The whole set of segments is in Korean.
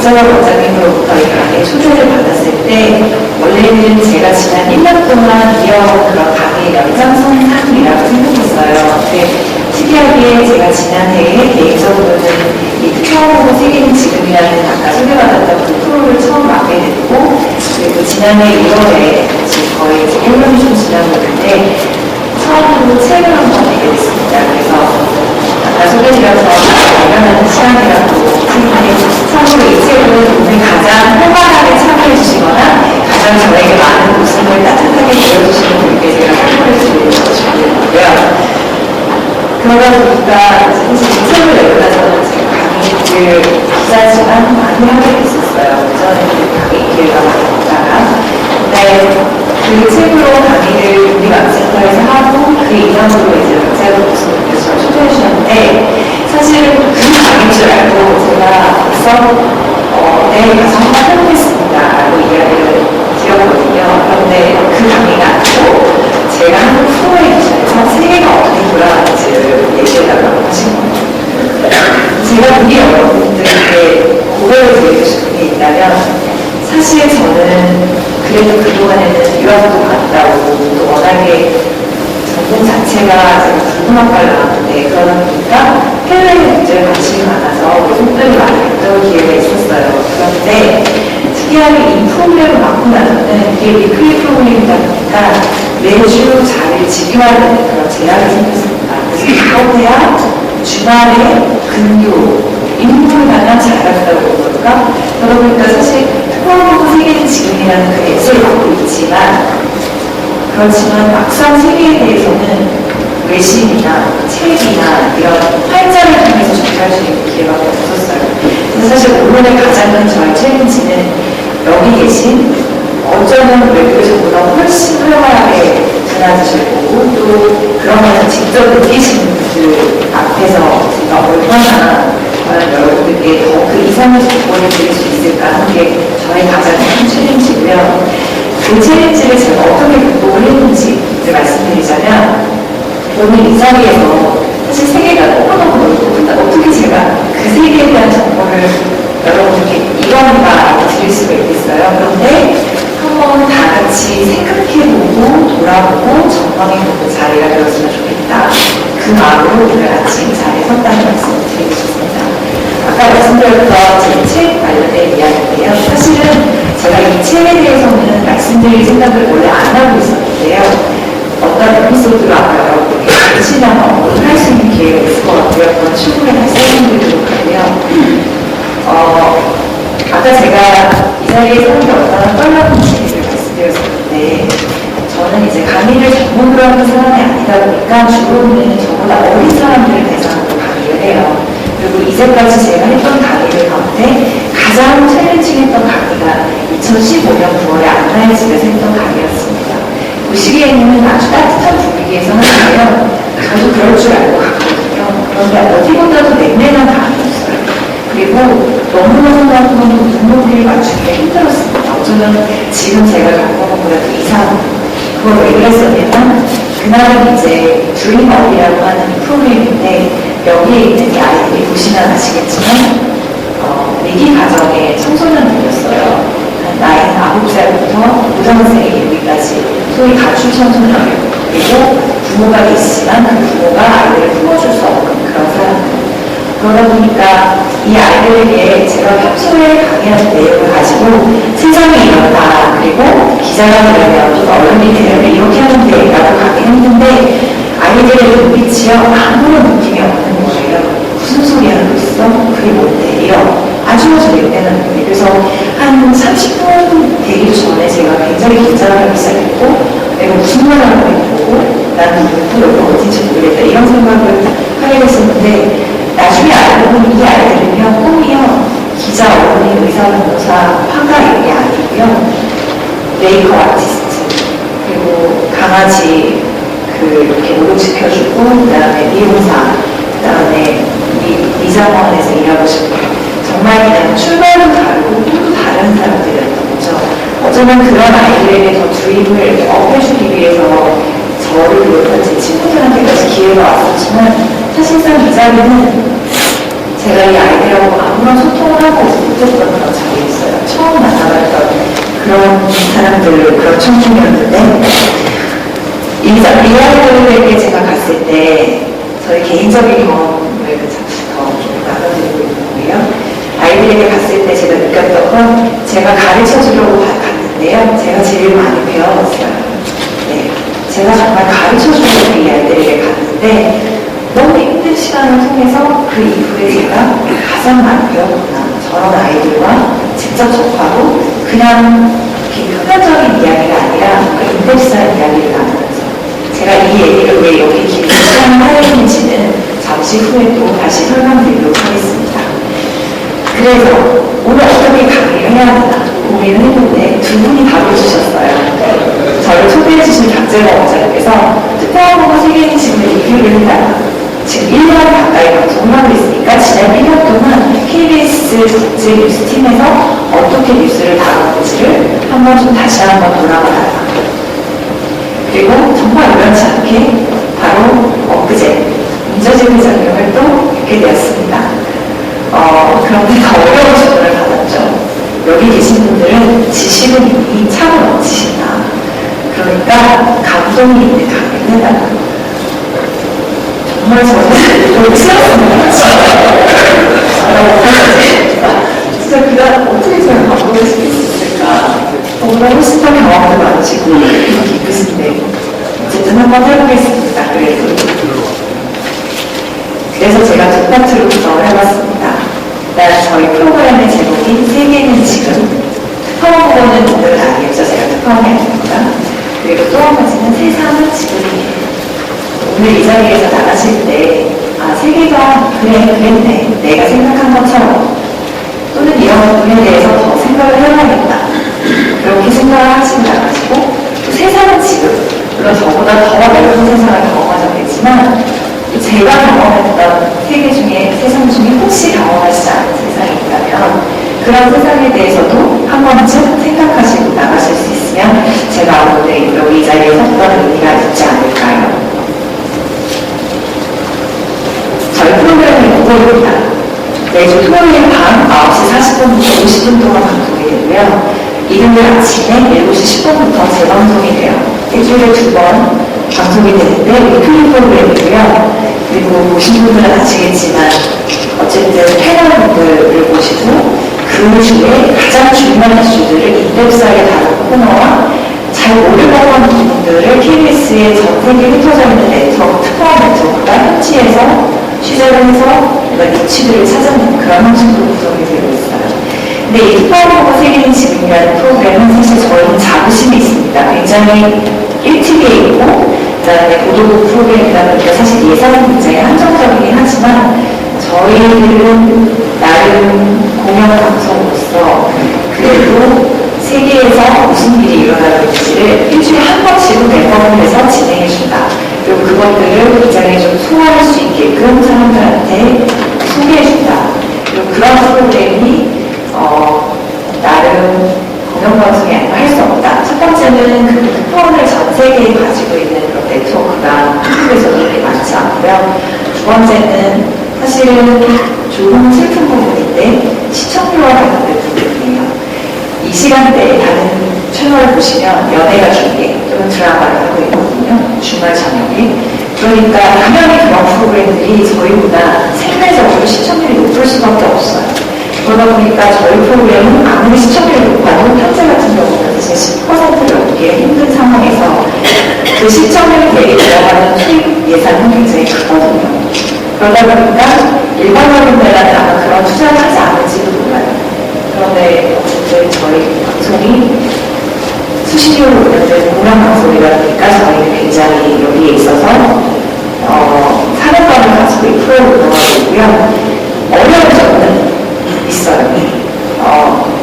박정원 원장님으로부터 이 강의에 초대를 받았을 때 원래는 제가 지난 1년 동안 이어온 그런 강의 연장선상이라고 생각했어요. 근데 특이하게 제가 지난해에 개인적으로는 이 처음으로 세계는 지금이라는 아까 소개받았던 그 프로를 처음 맡게 됐고, 그리고 지난해 1월에 지금 거의 1년이 좀 지나고 있는데 처음으로 책을 한번 내게 됐습니다. 그래서 아까 소개드려서 발견하는 시간이라고 생각해 참고로 이 책은 오늘 가장 활발하게 참여해 주시거나 가장 저에게 많은 웃음을 따뜻하게 보여주시는 분께 제가 선물을 드리는 것이 되고요. 그러다 보니까 사실 이 책을 내고 나서는 제가 강의를 기자지만 많이 하게 됐었어요. 그전에는 강의 기회가 많이 없다가. 근데 그 책으로 강의를 우리 맘센터에서 하고 그 인연으로 이제 박재현 교수님께서 저를 초대해 주셨는데 사실은 그 강의인 줄 알고 제가 내일 가서 한번 해보겠습니다 라고 이야기를 드렸거든요. 그런데 그 강의가 아니고 제가 하는 프로그램에서 세계가 어떻게 돌아가는지를 얘기해달라고 하신 거예요. 제가 우리 여러분들에게 고백을 드리고 싶은 게 있다면 사실 저는 그래도 그동안에는 유학도 갔다 오고 또 워낙에 전공 자체가 제가 국문학과를 나왔는데 그러다 보니까 해외 문제에 관심이 많아서 외국들을 많이 겪을 기회가 있었어요. 그런데 특이하게 이 프로그램을 맡고 나서는 이게 위클리 프로그램이다 보니까 매주 자리를 지켜야 되는 그런 제약이 생겼습니다. 그래서 이것해야 주말에 근교 인물을 마냥 잘한다고 그럴까? 그러다 보니까 사실 특허하고 세계는 지금이라는 그 엑셀을 갖고 있지만 그렇지만 막상 세계에 대해서는 외신이나 책이나 이런 활자를 통해서 접할 수 있는 기회가 없었어요. 그래서 사실 오늘의 가장 큰 저의 챌린지는 여기 계신 어쩌면 외국에서보다 훨씬 활발하게 드나드실 거고 또 그런 것을 직접 느끼시는 분들 앞에서 제가 얼마나 여러분들께 더 그 이상의 조건을 드릴 수 있을까 하는 게 저의 가장 큰 챌린지고요. 그 챌린지를 제가 어떻게 극복을 했는지를 말씀드리자면 오늘 이 자리에서 사실 세계가 너무너무 넓고 어떻게 제가 그 세계에 대한 정보를 여러분께 이건가 드릴 수가 있겠어요. 그런데 한번 다 같이 생각해보고 돌아보고 점검해보는 자리가 되었으면 좋겠다. 그 마음으로 오늘 아침 이 자리에 섰다는 말씀을 드리고 싶습니다. 아까 말씀드렸던 제 책 관련된 이야기인데요. 사실은 제가 이 책에 대해서는 말씀드릴 생각을 원래 안 하고 있었는데요. 어떤 에피소드가 아까 여러분께 잠시나마 언급을 할 수 있는 기회가 있을 것 같고요. 그건 충분히 다시 설명드리도록 하고요. 아까 제가 이 자리에 서는 게 얼마나 떨렸는 얘기를 말씀드렸었는데 저는 이제 강의를 전문으로 하는 사람이 아니다 보니까 주로는 저보다 어린 사람들을 대상으로 강의를 해요. 그리고 이제까지 제가 했던 강의들 가운데 가장 챌린징했던 강의가 2015년 9월에 안나의 집에서 했던 강의였습니다. 그 시기에는 아주 따뜻한 분위기에서 하는데요. 저도 그럴 줄 알고 갔거든요. 그런데 어디보다도 냉랭한 강의였어요. 그리고 너무너무 눈높이를 맞추기가 힘들었습니다. 어쩌면 지금 제가 갖고 온 것보다 더 이상 그걸 왜 그랬었냐면 그날은 이제 드림업이라고 하는 프로그램인데 여기에 있는 이 아이들이 보시면 아시겠지만 위기 가정의 청소년들이었어요. 나이는 9살부터 고등학생에 이르기까지 소위 가출 청소년 그리고 부모가 있지만 그 부모가 아이들을 품어줄 수 없는 그런 사람들. 그러다 보니까 이 아이들에게 제가 평소에 강의하는 내용을 가지고 세상이 이렇다 그리고 기자가 되려면 또 언론이 되려면 이렇게 하면 돼 라고 강의했는데 아이들의 눈빛이요 아무런 느낌이 없는 거예요. 무슨 소리 하고 있어? 그게 뭔데? 이런 아주 예민한 거예요. 그래서 한 30분 되기 전에 제가 굉장히 긴장을 하기 시작했고 내가 무슨 말 하고 있는 거고 나는 누구 여기 어딘지 모르겠다 이런 생각을 하게 됐었는데 나중에 알고 보니 이 아이들은요 꿈이요 기자, 언론인, 의사, 변호사, 화가 이런 게 아니고요 메이크업 아티스트 그리고 강아지 이렇게 목욕 시켜주고 그 다음에 미용사 그 다음에 미장원에서 일하고 싶고 정말 그냥 출발은 다르고 또 다른 사람들이었던 거죠. 어쩌면 그런 아이들에게 더 주입을 업해주기 위해서 저를 비롯한 제 친구들한테까지 기회가 왔었지만 사실상 이 자리는 제가 이 아이들하고 아무런 소통을 하고 못했던 그런 자리였어요. 처음 만나봤던 그런 사람들, 그런 청중이었는데, 이 아이들에게 제가 갔을 때 저희 개인적인 경험을 잠시 더 나눠드리고 있는 거예요. 아이들에게 갔을 때 제가 느꼈던 건 제가 가르쳐 주려고 갔는데요. 제가 제일 많이 배워왔어요. 네, 제가 정말 가르쳐 주려고 이 아이들에게 갔는데 너무 힘든 시간을 통해서 그 이후에 제가 가장 많이 배웠구나. 저런 아이들과 직접 접하고 그냥 이렇게 표면적인 이야기가 아니라 인덱스한 이야기를 나누면서 제가 이 얘기를 왜 이렇게 긴 시간을 하였는지는 잠시 후에 또 다시 설명드리도록 하겠습니다. 그래서 오늘 어떻게 강의를 해야 하나 고민을 했는데 두 분이 답을 주셨어요. 저를 초대해 주신 박재범 원장님께서 특허하고 세계인식을 리뷰를 했다. 지금 1년 가까이 방송을 하고 있으니까 지난 1년 동안 KBS 국제 뉴스팀에서 어떻게 뉴스를 다루는지를 한번 좀 다시 한번 돌아봐라. 그리고 정말 우연치 않게 바로 엊그제 문재진 회장님의 활동 있게 되었습니다. 그런데 더 어려운 질문을 받았죠. 여기 계신 분들은 지식은 이미 차고 넘치신다. 그러니까 감동이 있는 강의를 해달라고. 정말 저는 너무 싫었습니다. 진짜 그날 어떻게 저를 감동을 시킬 수 있을까. 정말 훨씬 더 경험도 많으시고 깊으신데 어쨌든 한번 해보겠습니다. 그래서 제가 두 파트로 구성을 해봤습니다. 일단 저희 프로그램의 제목인 세계는 지금 특파원보고는 오늘은 아니겠죠. 제가 특파원이 아닙니다. 그리고 또 한 가지는 세상은 지금이에요. 오늘 이 자리에서 나가실 때 세계가 그랬네. 내가 생각한 것처럼 또는 이런 부분에 대해서 더 생각을 해봐야겠다. 그렇게 생각을 하시고 나가시고 또 세상은 지금 물론 저보다 더 넓은 세상을 경험하셨겠지만 제가 경험했던 세계 중에 세상 중에 혹시 경험하시지 않은 세상이 있다면 그런 세상에 대해서도 한 번쯤 생각하시고 나가실 수 있으면 제가 오늘 여기 이 자리에 섰던 의미가 있지 않을까요? 저희 프로그램이 목요일입니다. 매주 토요일 밤 9시 40분부터 50분 동안 방송이 되고요. 일요일 아침에 7시 10분부터 재방송이 돼요. 일주일에 2번 방송이 되는데 위클리 프로그램이고요. 그리고 보신 분들은 아시겠지만 어쨌든 패널분들을 모시고 그 중에 가장 중요한 이슈들을 인덱스하게 다루는 코너와 잘 모르는 부분들을 KBS의 전 세계에 흩어져 있는 네트워크, 특허 네트워크가 현지에서 취재를 해서 이슈들을 찾아내는 그런 형식으로 구성이 되어 있어요. 근데 이 특허하고 세계는 지금이라는 프로그램은 사실 저희는 자부심이 있습니다. 굉장히 일찍에 있고 그다음에 보도국 프로그램이다 보니까 사실 예산은 굉장히 한정적이긴 하지만 저희들은 나름 공영 방송으로서 그래도 세계에서 무슨 일이 일어나는지를 일주일에 한 번씩은 앨범을 해서 진행해준다. 그리고 그것들을 굉장히 좀 소화할 수 있게끔 사람들한테 소개해준다. 그리고 그런 프로그램이 나름 공영방송이 아니면 할 수 없다. 첫 번째는 그 특허를 전 세계에 가지고 있는 그런 네트워크가 한국에서도 그렇게 많지 않고요. 두 번째는 사실은 조금 슬픈 부분인데 시청률과 관련된 부분이에요. 이 시간대에 다른 채널을 보시면 연예가 중계 또는 드라마를 하고 있거든요. 주말 저녁에. 그러니까 당연히 그런 프로그램들이 저희보다 생리적으로 시청률이 높을 수밖에 없어요. 그러다 보니까 저희 프로그램은 아무리 시청률이 높아도 현재 같은 경우는 사실 10%를 얻기 힘든 상황에서 그 시청률이 되게 들어가는 수익 예산은 굉장히 크거든요. 그러다 보니까 일반화분들은 아마 그런 투자를 하지 않을지도 몰라요. 그런데 어쨌든 저희 방송이 수십 년으로 운영된 공영방송이다 보니까 저희는 굉장히 여기에 있어서 사명감을 가지고 이 프로를 운영하고 있고요. 어려운 점은 있어요.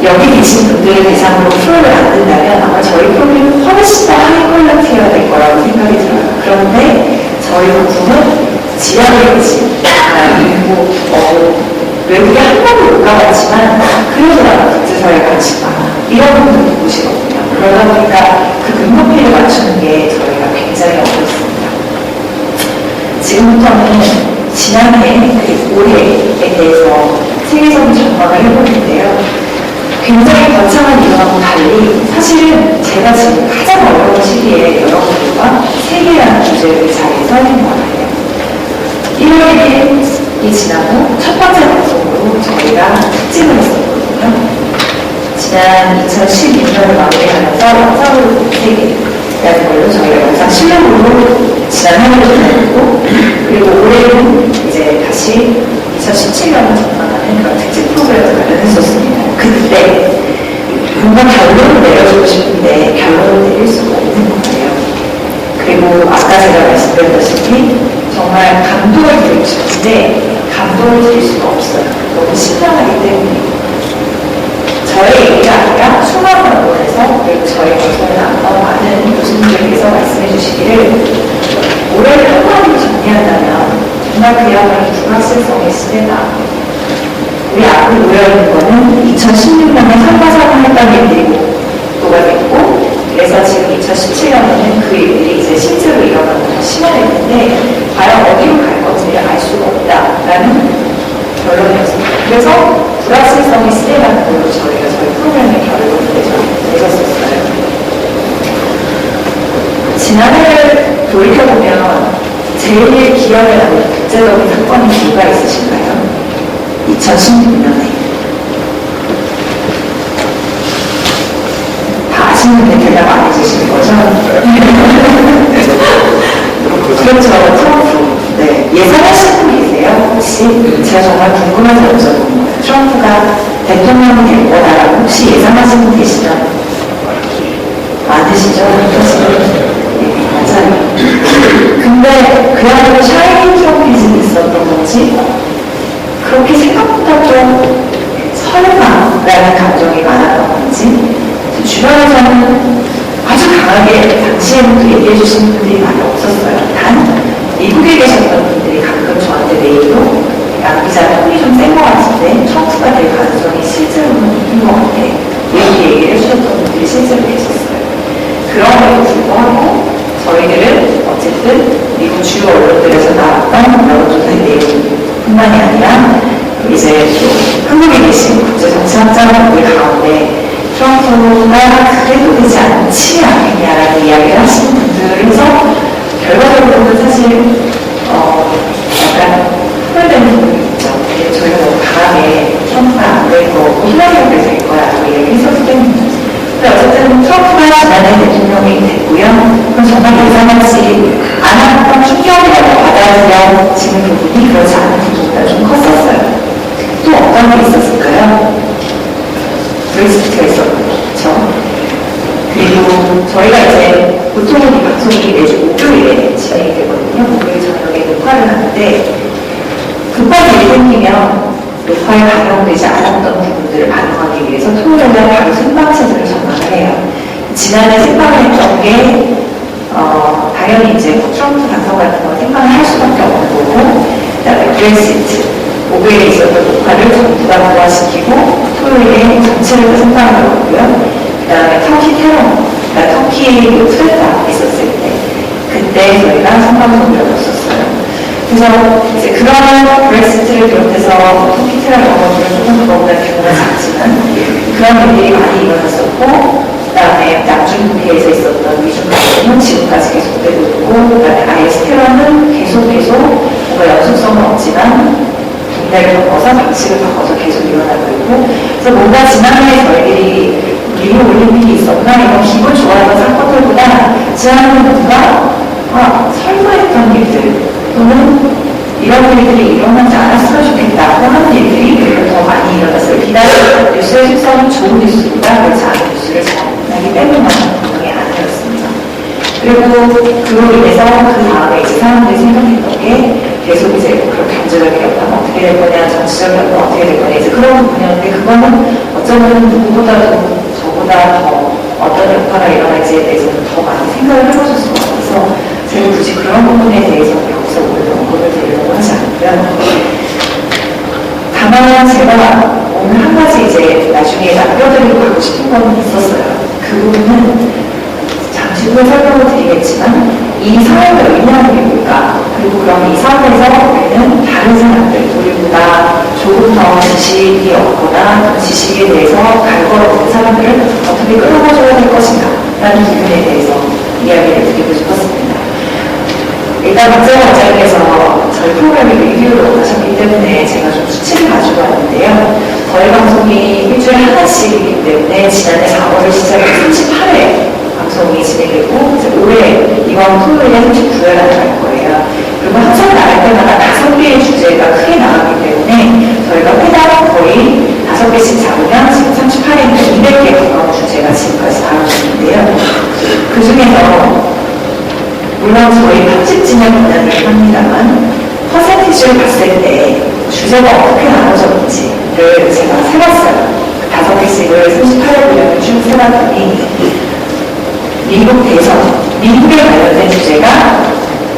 여기 계신 분들을 대상으로 프로를 만든다면 아마 저희 프로그램은 훨씬 더 하이 퀄리티가 될 거라고 생각이 들어요. 그런데 저희 방송은 지역에 계신 그리고 외국에 한 번도 못 가봤지만 그래도 나는 국제사회에 관심 많아 이런 분들도 보시거든요. 그러다 보니까 그 눈높이를 맞추는 게 저희가 굉장히 어렵습니다. 지금부터는 지난해 그리고 올해에 대해서 세계적인 전망을 해볼 텐데요. 굉장히 거창한 이유하고 달리 사실은 제가 지금 가장 어려운 시기에 여러분들과 세계라는 주제를 자리에서 하는 거예요. 1월 1일이 지난 후 첫 번째 방송으로 저희가 특집을 했었거든요. 지난 2016년을 마무리하면서 영상으로 세계라는 걸로 저희가 영상 실력으로 지난 한 해를 보내고, 그리고 올해는 이제 다시 2017년을 전망하는 그런 특집 프로그램을 마련했었습니다. 그때 뭔가 결론을 내려주고 싶은데 결론을 내릴 수가 없는 거예요. 그리고 아까 제가 말씀드렸다시피 정말 감동을 드리고 싶은데 감동을 드릴 수가 없어요. 너무 신나하기 때문에. 저의 얘기가 아니라 수많은 언론에서, 그리고 저희 방송에 나왔던 많은 교수님들께서 말씀해 주시기를 올해를 한마디로 정리한다면 정말 그야말로 불확실성의 시대다. 우리 앞에 놓여있는 거는 2016년에 설과사고 했던 일들이 목도가 됐고, 그래서 지금 2017년에는 그 일들이 이제 실제로 일어나고 심화됐는데 과연 어디로 갈 건지를 알 수가 없다라는 결론이었습니다. 그래서 불확실성의 시대라는 걸로 저희가 저희 프로그램의 결론을 내셨었어요. 지난해를 돌이켜보면 제일 기억에 남는 국제적인 사건이 뭐가 있으신가요? 2016년에. 다 아시는데 대답 안 해주시는 거죠? 그렇죠. 트럼프. 네. 예상하시는 분 계세요? 혹시? 제가 정말 궁금해서 여쭤봅니다. 트럼프가 대통령이 될 거다라고 혹시 예상하시는 분 계시나요? 많으시죠? 네, 맞아요. 근데 그야말로 샤이닝 트럼펫이 있었던 건지 그렇게 생각보다 좀 설마라는 감정이 많았던 건지 주변에서는 아주 강하게 당시에는 또 얘기해 주시는 분들이 많이 없었어요. 단 미국에 계셨던 분들이 가끔 저한테 메일로 양 기자는 힘이 좀 센 것 같은데 트럼프가 될 가능성이 실제로는 있는 것 같아. 이렇게 얘기를 해주셨던 분들이 실제로 계셨어요. 그럼에도 불구하고 저희들은 어쨌든 미국 주요 언론들에서 나왔던 여론조사의 내용뿐만이 아니라 이제 또 한국에 계신 국제정치학자분들 가운데 트럼프가 그래도 되지 않지 않겠냐라는 이야기를 하시는 분들에서 결과적으로는 사실 약간 후회되는 부분이 있죠. 저희가 너무 강하게 트럼프가 안 될 거고 힐러리가 될 거야라고 얘기를 했었기 때문에. 근데 어쨌든 트럼프가 지난해 대통령이 됐고요. 그럼 정말 예상하지 않았던 충격이라고 받아들여 지는 부분이 그렇지 않은 부분보다 좀 컸었어요. 또 어떤 게 있었을까요? 브렉시트가 있었고, 그렇죠? 그리고 저희가 이제 보통은 이 방송이 매주 목요일에 진행이 되거든요. 목요일 저녁에 녹화를 하는데 급한 일이 생기면 녹화에 반영되지 않았던 부분들을 반영하기 위해서 토요일날 바로 생방 체제를 전환을 해요. 지난해 생방을 했던 게 당연히 이제 트럼프 방송 같은 거 생방을 할 수밖에 없는 거고, 그다음에 브렉시트 목요일에 있었던 녹화를 전부 다 부활시키고 토요일에 전체를 생방을 하고요. 그 다음에 터키 테러, 그러니까 터키의 쿠데타 있었을 때 그때 저희가 생방송을 올렸었어요. 그래서 이제 그런 브렉시트를 비롯해서 터키 테러 영어들은 조금 그거보다 규모가 작지만 그런 일들이 많이 일어났었고, 그 다음에 남중 국해에서 있었던 미중 갈등은 지금까지 계속되고 있고, 그 다음에 IS 테러는 계속 뭔가 연속성은 없지만 동네를 바꿔서 방식을 바꿔서 계속 일어나고 있고, 그래서 뭔가 지난해 저희들이 미국 올림픽이 있었나 이런 기분 좋아하는 사건들보다 지난해 뭔가 설마 했던 일들 또는 이런 일들이 일어나지 않았으면 좋겠다고 하는 일들이 더 많이 일어났어요. 비단 뉴스의 속성은 좋은 뉴스보다 그렇지 않은 뉴스를 전하기 때문에 분명히 아니었습니다. 그리고 그로 인해서 그 다음에 이제 사람들이 생각했던 게 계속 이제 그런 경제적인 여파가 어떻게 될 거냐, 정치적 여파가 어떻게 될 거냐, 이제 그런 부분이었는데 그거는 어쩌면 누구보다도 저보다 더 어떤 여파가 일어날지에 대해서는 더 많이 생각을 해보셨을 것 같아서 제가 굳이 그런 부분에 대해서 여기서 오늘 언급을 드리려고 하지 않고요. 다만 제가 오늘 한 가지 이제 나중에 남겨드리고 가고 싶은 건 있었어요. 그 부분은 잠시 후에 설명을 드리겠지만 이 사회가 의미하는 게 뭘까? 그리고 그럼 이 사회에서 우리는 다른 사람들, 우리보다 조금 위해서 지식이 없거나 지식에 대해서 갈거없는 사람들을 어떻게 끌어가줘야 될 것인가 라는 부분에 대해서 이야기를 드리고 싶었습니다. 일단 박재원 원장님께서 저희 프로그램을 리뷰로 하셨기 때문에 제가 좀 수치를 가지고 왔는데요. 저희 방송이 일주일에 하나씩이기 때문에 지난해 4월을 시작해서 38회 방송이 진행되고 이제 올해 이번 토요일에 39회가 나갈 거예요. 그리고 항상 나갈 때마다 5개의 주제가 크게 나가기 때문에 저희가 회당 거의 5개씩 잡으면 지금 38회인데 200개 가까운 주제가 지금까지 다뤄졌는데요. 그 중에서 물론 저희 편집진의 권한을 합니다만 퍼센티지를 봤을 때 주제가 어떻게 나눠졌는지를 제가 세봤어요. 5개씩을 38회 분량을 쭉 세봤더니 미국 대선, 미국에 관련된 주제가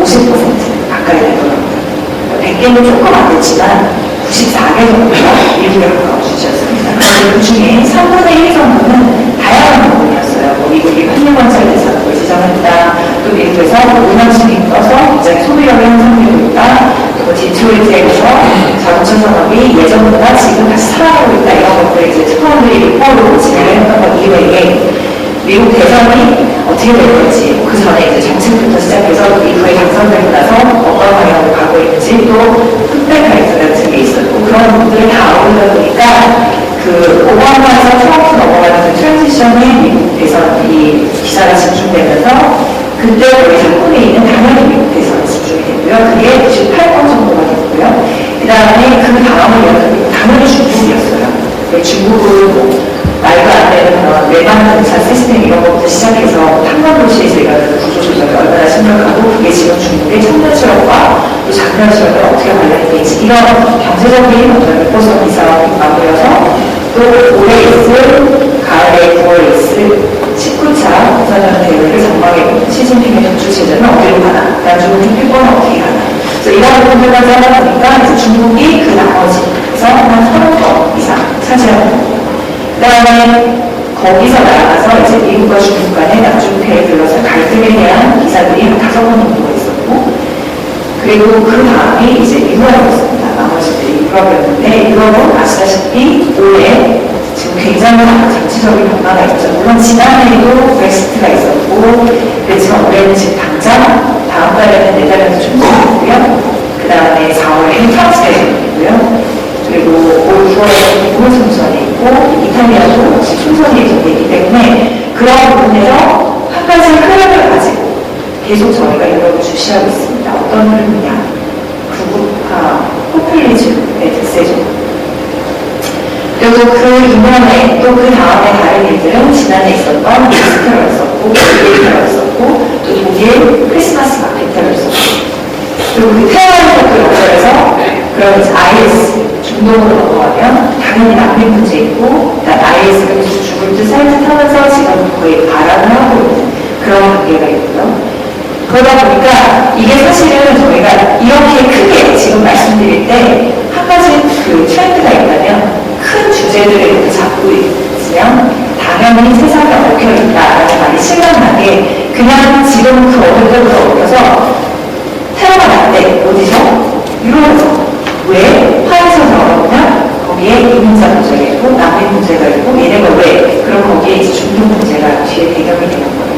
50% 가까이 되더라고요. 100개는 조금 안 됐지만 94개 정도가 미국에 가까운 주제였습니다. 그 중에 3분의 1 정도는 다양한 부분이었어요. 뭐 미국이 환경건설 대상을 지정했다, 또 미국에서 운영수익이 떠서 굉장히 소비력을 향상되고 있다, 또 디트로이트에서 자동차 산업이 예전보다 지금 다시 살아나고 있다, 이런 것들을 이제 특파원들이 리포트로 진행을 했던 것 이외에 미국 대선이 어떻게 될 건지, 그 전에 이제 정책부터 시작해서 이후에 당선되고 나서 어떤 방향으로 가고 있는지, 또 흑백 가이드 같은 게 있었고, 그런 부분들을 다 어울리다 보니까 그 오바마에서 트럼프 넘어가는 그 트랜지션에 미국 대선이 기사가 집중되면서 그때 거의 3분의 2는 당연히 미국 대선에 집중이 됐고요. 그게 98건 정도가 됐고요. 그 다음에 그 다음을 이어서 당연히 중국이었어요. 중국은 뭐 말도 안 되는 그런 외관 공사 시스템 이런 것부터 시작해서 탐관도시에 저희가 구조조정이 얼마나 심각하고 그게 지금 중국의 첨단 실업과 또 작년 실업과 어떻게 관련이 되는지 이런 경제적인 어떤 리포션 기사와 맞물려서 또 올해 있을 가을에 9월에 있을 19차 공사장 대회를 전망해보는 시진핑의 정주 체제는 어디로 가나, 남중국 패권은 어떻게 가나. 그래서 이런 부분들까지 하다 보니까 이제 중국이 그 나머지에서 한 30% 이상 차지하는 거고. 그 다음에 거기서 나아가서 이제 미국과 중국 간의 남중국해에 들러서 갈등에 대한 기사들이 한 5번 정도가 있었고, 그리고 그 다음이 이제 유럽이었습니다. 나머지들이 유럽이었는데, 유럽은 아시다시피 올해 지금 굉장히 정치적인 변화가 있죠. 물론 지난해에도 브렉시트가 있었고, 그렇지만 올해는 지금 당장 다음 달에는 네덜란드 총선이고요. 그 다음에 4월에 프랑스 대선이고요. 그리고 올 9월에 미국 총선이 있고, 이탈리아도 역시 총선이 예정되기 때문에 그런 부분에서 한 가지 흐름을 가지고 계속 저희가 유럽을 주시하고 있습니다. 어떤 흐름이냐? 극우파 포퓰리즘의 특세죠. 그리고 그 이면에 또 그 다음에 다른 일들은 지난해 있었던 미스테러가 있었고, 독일 있었고, 또 독일 크리스마스 마켓테러 있었고, 그리고 그 테러리스트 연결해서 그럼 이제 IS 중동으로 넘어가면 당연히 난민 문제 있고, IS가 계속 죽을 듯 살 듯 하면서 지금 거의 발언을 하고 있는 그런 관계가 있고요. 그러다 보니까 이게 사실은 저희가 이렇게 크게 지금 말씀드릴 때 한 가지 그 트렌드가 있다면 큰 주제들을 이렇게 잡고 있으면 당연히 세상에 얽혀있다라는 말이 실감나게 그냥 지금 그 어느 때보다 옮겨서 테러가 났대. 어디서? 유럽에서. 왜? 화해에서 나오냐? 거기에 이민자 문제가 있고 난민 문제가 있고 얘네가 왜? 그럼 거기에 이제 중동 문제가 뒤에 배경이 되는 거예요.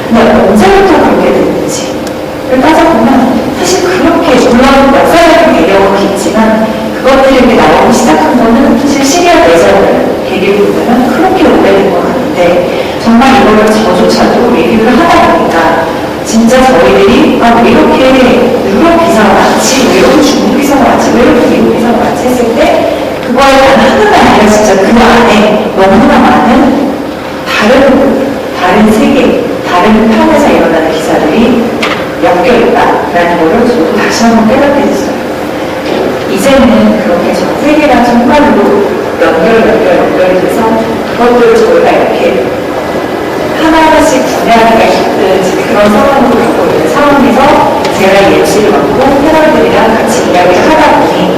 근데 언제부터 그렇게 됐는지를 따져보면 사실 그렇게 물론 역사적인 배경은 깊지만 그것들이 이렇게 나오기 시작한 거는 사실 시리아 내전을 계기로 보면 그렇게 오래된 것 같은데 정말 이거를 저조차도 리뷰를 하다 보니까 진짜 저희들이 왜 이렇게 유럽 기사가 많지, 왜 이렇게 중국 기사가 많지, 왜 이렇게 미국 기사가 많지 했을 때 그거에 단 하나가 아니라 진짜 그 안에 너무나 많은 다른 세계, 다른 편에서 일어나는 기사들이 엮여있다라는 거를 저도 다시 한번 깨닫게 됐어요. 이제는 그렇게 전 세계랑 정말로 연결이 돼서 그것들을 저희가 이렇게 하나하나씩 분해하기가 힘든 그런 상황으로 갖고 있는 상황에서 제가 이 MC를 맡고 패널들이랑 같이 이야기를 하다 보니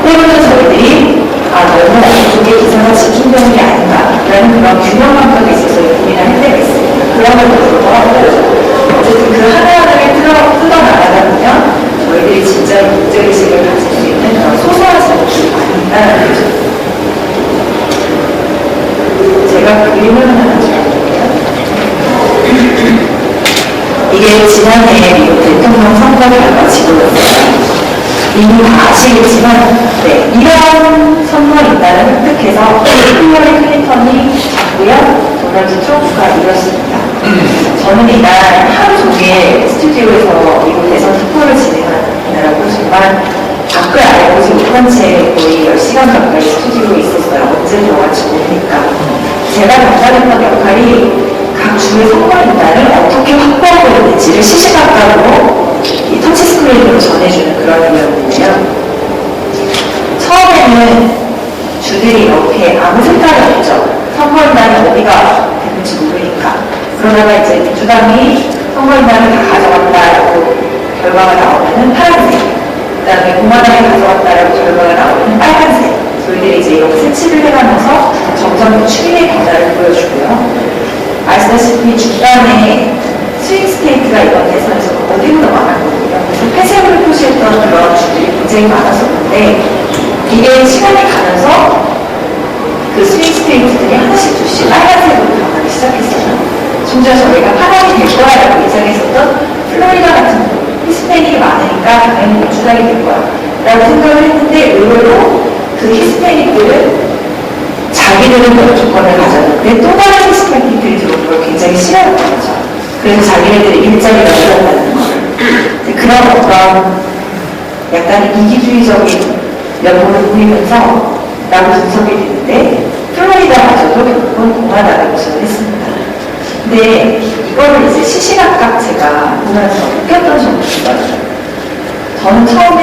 때문에 저희들이 너무 이쪽에 기사가 집중되는 게 아닌가라는 그런 균형 감각에 있어서 고민을 할 때가 있습니다. 그럼에도 불구하고 어쨌든 그 하나하나를 뜯어나가다 보면 저희들이 진짜 문제의식을 가질 수 있는 그런 소소한 그림을 하나 가져왔거든요. 이게 지난해 미국 대통령 선거 결과 지도였어요. 이미 다 아시겠지만, 네, 이런 선거인단을 획득해서 힐러리 클린턴이 잡고요, 도널드 트럼프가 이겼습니다. 저는 이날 하루 종일 스튜디오에서 미국 대선 투표를 진행하느라고 정말 밖을 알아보지 못한 채 거의 10시간 가까이 스튜디오에 있었어요. 언제 들어갈지 모르니까. 제가 담당했던 역할이 각 주의 선거인단을 어떻게 확보하고 있는지를 시시각각으로 이 터치스크린으로 전해주는 그런 일이었는데요. 처음에는 주들이 이렇게 아무 생각이 없죠. 선거인단이 어디가 되는지 모르니까. 그러다가 이제 민주당이 선거인단을 다 가져갔다라고 결과가 나오면은 파란색, 그 다음에 공화당이 가져갔다라고 결과가 나오면 빨간색, 저희들이 이제 이렇게 색칠을 해가면서 점점 추이의 변화를 보여주고요. 아시다시피 중간에 스윙 스테이트가 이번 대선에서 어디로 넘어갔거든요. 그래서 회색으로 표시했던 그런 주들이 굉장히 많았었는데, 이게 시간이 가면서 그 스윙 스테이트들이 하나씩 둘씩 빨간색으로 변하기 시작했어요. 심지어 저희가 파란이 될 거야라고 예상했었던 플로리다 같은 히스패닉이 많으니까 당연히 민주당이 될 거야 라고 생각을 했는데, 의외로 그 히스패닉들은 자기들은 그런 조건을 가졌는데 또 다른 히스패닉들이 들어온 걸 굉장히 싫어했던 거죠. 그래서 자기네들이 일자리가 줄었다는 거를. 그런 어떤 약간 이기주의적인 면모를 보이면서 라고 분석이 되는데, 플로리다마저도 결국은 공화당에 우승을 했습니다. 근데 이거를 이제 시시각각 제가 보면서 느꼈던 점이 있어요. 저는 처음에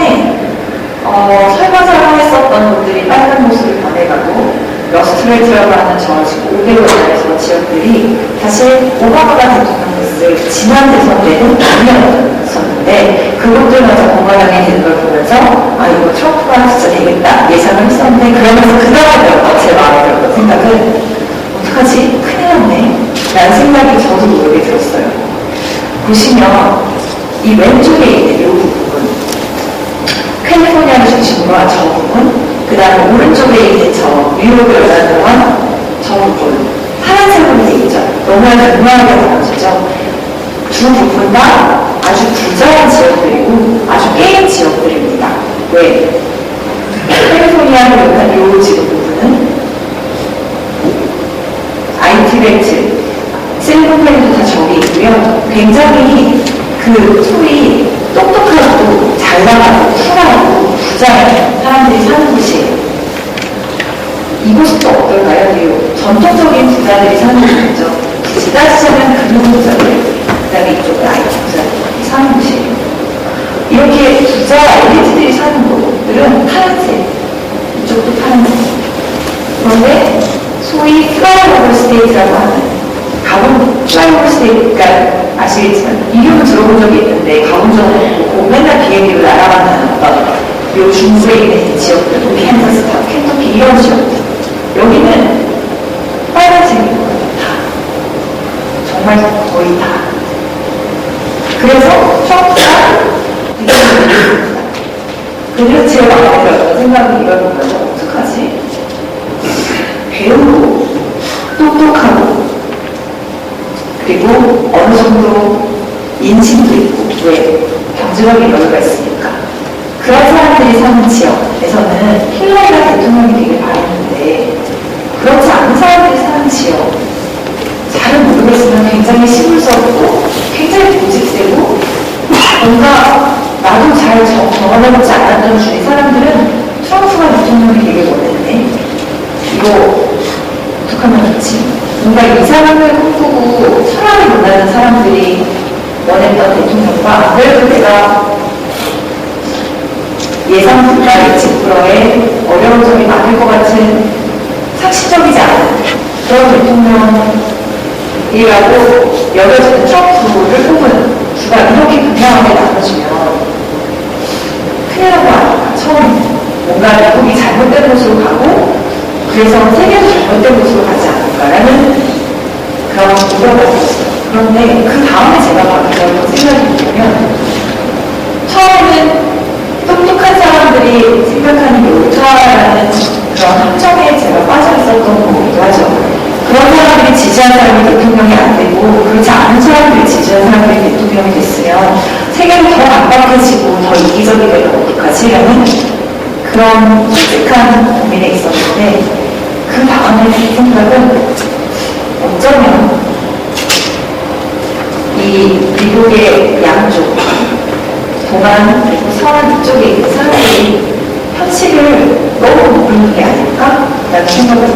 설거지를 했었던 분들이 빨간 모습을 변해가고 러스트레이트라고 하는 저 지금 500원에서 지역들이 사실 오바마가 대통령 됐을 지난 대선 때는 아니었었는데, 그것들마저 공화당이 되는 걸 보면서 아, 이거 트럼프가 진짜 되겠다 예상을 했었는데, 그러면서 그 다음에 제 마음에 들었던 생각은 어떡하지? 큰일 났네 라는 생각이 저도 모르게 들었어요. 보시면 이 왼쪽에 있는 이 부분, 캘리포니아를 중심으로 한 저 부분, 그 다음에 오른쪽에 있는 저 뉴욕을 연관으로 한 저 부분, 파란색으로 되어 있죠. 너무나 유명하게 나눠지죠. 두 부분 다 아주 부자한 지역들이고 아주 깨인 지역들입니다. 왜? 캘리포니아를 연관 이 지역 부분은 IT 벨트, 실리콘밸리도 다 저기 있고요. 굉장히 그 소위 똑똑하고 잘 나가고 쿨하고 부자인 사람들이 사는 곳이에요. 이곳이 또 어떨까요? 뉴욕. 전통적인 부자들이 사는 곳이죠. 굳이 따지자면 금융부자들, 그 다음에 이쪽은 IT 부자들이 사는 곳이에요. 이렇게 부자 엘리트들이 사는 곳들은 파란색, 이쪽도 파란색. 그런데 소위 플라이오버 스테이트라고 하는, 가본 플라이오버 스테이트가 아시겠지만 이름은 들어본 적이 있는데 가본 적은 없고 맨날 비행기로 날아가는 어떤 요 중부에 있는 지역들, 캔자스, 켄터키 이런 지역들, 여기는 빨간색이거든요. 다. 정말 거의 다. 그래서 트럼프가 되게 좋습니다. 그래서 제가 마음에 들었던 생각은 이걸 보면서 어떡하지? 배우고 똑똑하고 그리고 어느 정도 인식도 있고, 왜? 경제적인 여유가 있으니까. 그런 사람들이 사는 지역에서는 힐러리가 대통령이 되길 바랬는데, 그렇지 않은 사람들이 사는 지역, 잘은 모르겠지만 굉장히 시골스럽고 굉장히 고집세고 뭔가 나도 잘 경험해보지 않았던 주위 사람들은 트럼프가 대통령이 되길 원했네. 이거 어떡하면 좋지? 뭔가 이상함을 꿈꾸고 사람을 만나는 사람들이 원했던 대통령과, 그래도 내가 예상보다 예측 불허에 어려운 점이 많을 것 같은 상식적이지 않은 그런 대통령이라고 여겨지는 트럼프를 뽑은 주가 이렇게 극명하게 나눠지면 큰일 난거 아닐까. 처음에 뭔가 미국이 잘못된 곳으로 가고 그래서 세계도 잘못된 곳으로 가지 않을까라는 그런 우려가 있었어요. 그런데 그 다음에 제가 받은 생각이 뭐냐면, 처음에는 똑똑한 사람들이 생각하는 게 옳다라는 그런 함정에 제가 빠져 있었던 거기도 하죠. 그런 지지한 사람이 대통령이 안 되고 그렇지 않은 사람들이 지지한 사람들이 대통령이 됐으면 세계는 더 압박해지고 더 이기적이 되면 어떡하지라는 그런 솔직한 고민에 있었는데 그 다음에 든 생각은 어쩌면 이 미국의 양쪽 동안 그리고 서양 이쪽에 있는 사람들이 현실을 너무 모르는 게 아닐까라는 생각을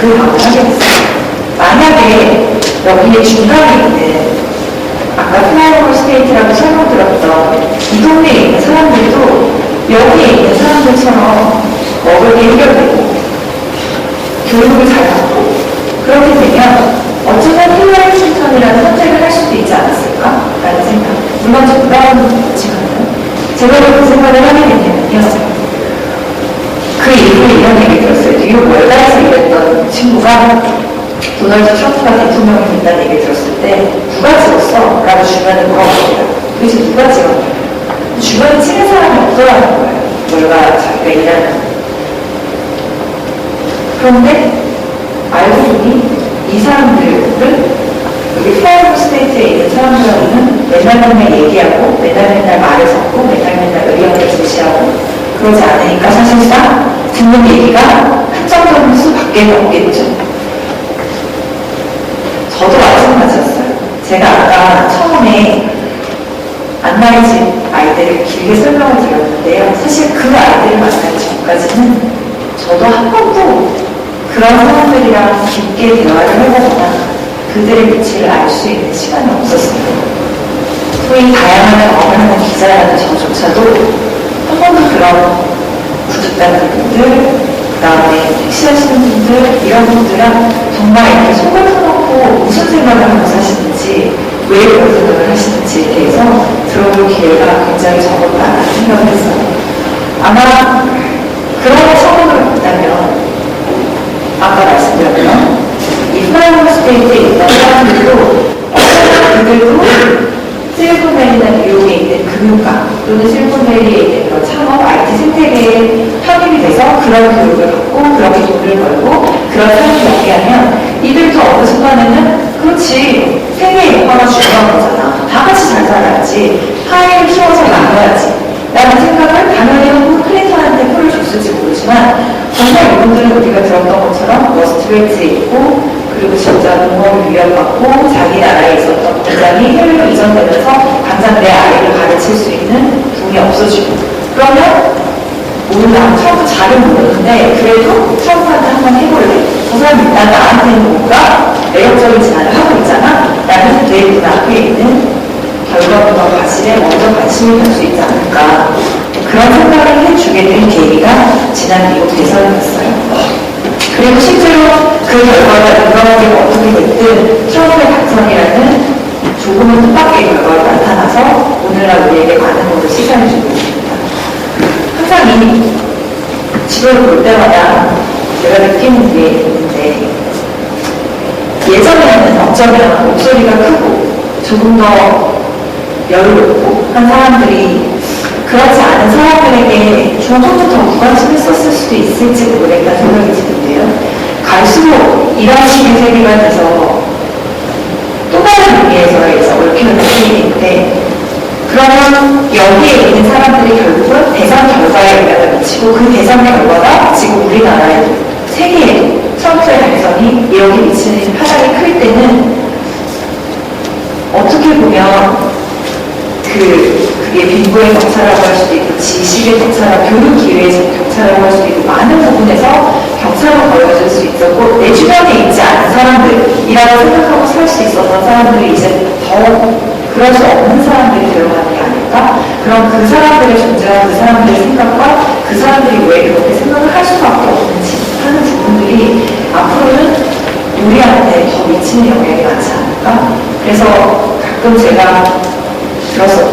그 다음에 하게 됐어요. 만약에 여기에 중간에 있는 아까 플라이오버 스테이트라고 설명드렸던 이 동네에 있는 사람들도 여기에 있는 사람들처럼 먹을 게 해결되고 교육을 잘 받고 그렇게 되면 어쩌면 힐러리 클린턴이라는 선택을 할 수도 있지 않았을까라는 생각. 물론 정답은 그렇지만요. 제가 왜 그 생각을 하게 됐냐면요. 그 이후에 이런 얘기 들었어요. 뉴욕 월가에서 일했던 친구가 도널드 트럼프가 대통령이 된다는 얘기 들었을 때 누가 찍었어? 라고 주변에 물어봤어요. 도대체 누가 찍었냐? 주변에 찍은 사람이 없더라는 거예요. 월가 자기가 일하는. 그런데 알고 보니 이 사람들은 여기 플라이오버 스테이트에 있는 사람들하고는 맨날 얘기하고 맨날 말을 섞고 맨날 의견을 제시하고 그러지 않으니까 사실상 듣는 얘기가 한정적인 수밖에 없겠죠. 저도 마찬가지였어요. 제가 아까 처음에 안나의 집 아이들을 길게 설명을 드렸는데요. 사실 그 아이들을 만나기 전까지는 저도 한 번도 그런 사람들이랑 깊게 대화를 해보거나 그들의 위치를 알 수 있는 시간이 없었어요. 소위 다양한 경험을 하는 기자라는 저조차도 한 번도 그런 구직자들 분들, 그 다음에 택시 하시는 분들, 이런 분들은 정말 이렇게 속을 터놓고 무슨 생각을 하고 사시는지, 왜 그런 생각을 하시는지에 대해서 들어볼 기회가 굉장히 적었다는 생각을 했어요. 아마 그런 처분을 본다면 아까 말씀드렸던 이 플라이오버 스테이트에 있던 사람들도 그들도 실리콘밸리나 뉴욕에 있는 금융가 또는 실리콘밸리에 있는 그런 창업, IT 생태계에 편입이 돼서 그런 교육을 받고 그렇게 돈을 벌고 그런 삶을 영위하면 이들도 어느 순간에는 그렇지 세계의 영화가 중요한 거잖아. 다 같이 잘 살아야지. 파이를 키워서 나눠야지. 라는 생각을 당연히 하고 클린턴한테 표를 줬을지 모르지만 정말 이분들은 우리가 들었던 것처럼 워스트레이트에 있고 그리고 진짜 농업을 위협받고 자기 나라에 있었던 공장이 해외로 이전되면서 당장 내 아이를 가르칠 수 있는 돈이 없어지고 그러면 몰라. 트럼프 잘은 모르는데 그래도 트럼프한테 한번 해볼래. 저 사람이 일단 나한테는 뭔가 매력적인 제안을 하고 있잖아. 나는 내 눈앞에 있는 결과보다 과실에 먼저 관심을 갖을 수 있지 않을까. 그런 생각을 해주게 된 계기가 지난 미국 대선이었어요. 그리고 실제로 그 결과가 일어나게 어떻게 됐든 트럼프의 당선이라는 조금은 뜻밖의 결과가 나타나서 오늘날 우리에게 많은 것을 시사해주고 있습니다. 항상 이 지도를 볼 때마다 제가 느끼는 게 있는데 예전에는 어쩌면 목소리가 크고 조금 더 여유롭고 한 사람들이 그렇지 않은 사람들에게 조금 더 무관심을 썼을 수도 있을지 모르겠다는 생각이 드는데요. 갈수록 이런 식의 세계가 돼서 또 다른 의미에서 얽히는 느낌인데 그러면 여기에 있는 사람들이 결국은 대선 결과에 영향을 미치고 그 대선 결과가 지금 우리나라에도 세계에도 트럼프의 당선이 여기 미치는 파장이 클 때는 어떻게 보면 그게 빈부의 격차라고 할 수도 있고 지식의 격차라고 교육 기회의 격차라고 할 수도 있고 많은 부분에서 격차가 벌어질 수 있었고 내 주변에 있지 않은 사람들이라고 생각하고 살 수 있었던 사람들이 이제 더 그럴 수 없는 사람들이 되어가는 게 아닐까? 그럼 그 사람들의 존재와 그 사람들의 생각과 그 사람들이 왜 그렇게 생각을 할 수밖에 없는지 하는 부분들이 앞으로는 우리한테 더 미치는 영향이 많지 않을까? 그래서 가끔 제가 들었었던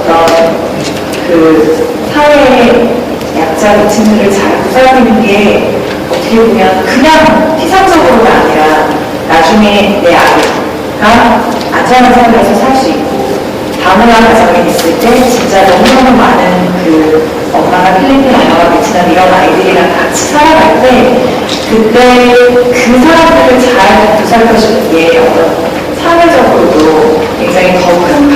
그 사회의 약자 계층들을 잘 보살피는 게 어떻게 보면 그냥 피상적으로가 아니라 나중에 내 아이가 안전한 삶에서 살 수 있고 다문화 가정에 있을 때 진짜 너무너무 많은 그 엄마가 필리핀 엄마가 베트남 이런 아이들이랑 같이 살아갈 때 그때 그 사람들을 잘 보살펴주기에 어떤 사회적으로도 굉장히 더 큰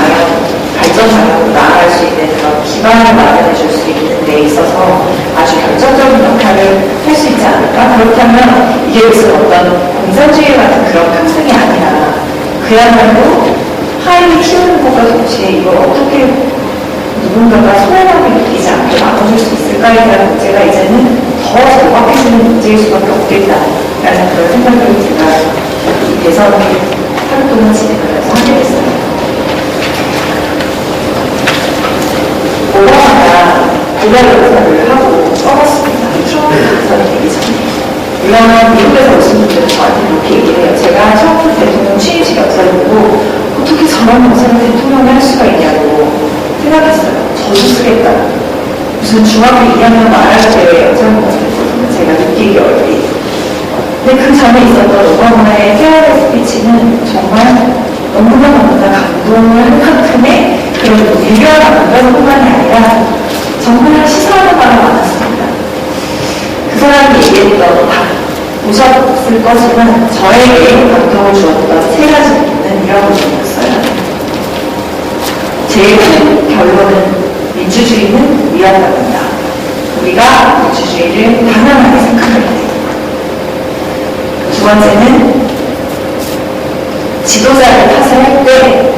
발전 방향으로 나아갈 수 있는 그런 기반을 마련해 줄 수 있는 데 있어서 아주 결정적인 역할을 할 수 있지 않을까? 그렇다면 이게 무슨 어떤 공산주의 같은 그런 평생이 아니라 그야말로 하인을 키우는 것과 동시에 이걸 어떻게 누군가가 소외감을 느끼지 않게 나눠줄 수 있을까에 대한 문제가 이제는 더 절박해지는 문제일 수밖에 없겠다라는 그런 생각을 제가 이 대선 활동을 진행하면서 하게 됐어요. 오바마가 고발 조사를 하고 써봤습니다. 트럼프 당선이 되기 전에. 물론 미국에서 오신 분들은 저한테 그렇게 얘기해요. 제가 트럼프 대통령 취임식 역사를 보고 어떻게 저런 역사를 대통령을 할 수가 있냐고 생각했어요. 저도 쓰겠다. 무슨 중학교 2학년 말할 때 영상을 봤었거든요. 제가 느끼기 어렵게. 근데 그 전에 있었던 오바마의 페어웨이 스피치는 정말 너무나 감동을 할 만큼의 그런 유명한 감동뿐만이 아니라 정말 시사하는 바가 많았습니다. 그 사람이 얘기했던 다 보셨을 거지만 저에게 감동을 주었던 세 가지는 이런 부분이었어요. 제일 큰 결론은 민주주의는 위험하다. 우리가 민주주의를 당연하게 생각할 때. 두 번째는 지도자를 탓을 때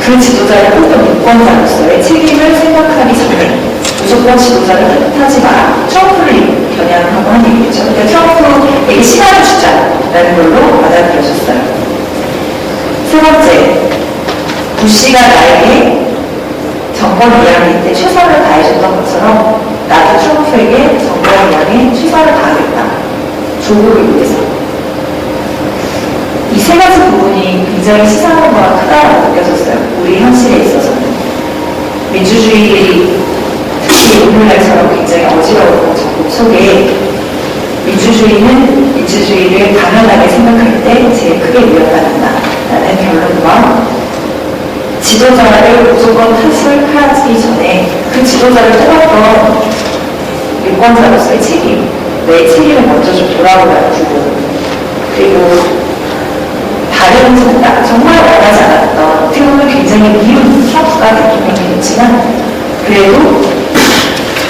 그 지도자를 혹은 유권자로서의 책임을 생각하기 전에 무조건 지도자를 탓하지 마라. 트럼프를 겨냥하고 한 얘기죠. 그러니까 트럼프에게 시간을 주자라는 걸로 받아들여졌어요. 세 번째, 부시가 나에게 정권 이양일 때 최선을 다해줬던 것처럼 나도 트럼프에게 정권 이양에 최선을 다하겠다. 조국을 위해서. 이 세 가지 부분이 굉장히 시사하는 크다라고 느껴졌어요. 우리 현실에 있어서는. 민주주의들이 특히 오늘날처럼 굉장히 어지러운 정국 속에 민주주의는 민주주의를 당연하게 생각할 때 제일 크게 위협받는다라는 결론과 지도자를 무조건 탓을 하기 전에 그 지도자를 뽑았던 유권자로서의 책임, 내 책임을 먼저 좀 돌아보라는 부분, 그리고 다른 정말 원하지 않았던 어떻게 보면 굉장히 미운 트럼프가 대통령이 됐지만 그래도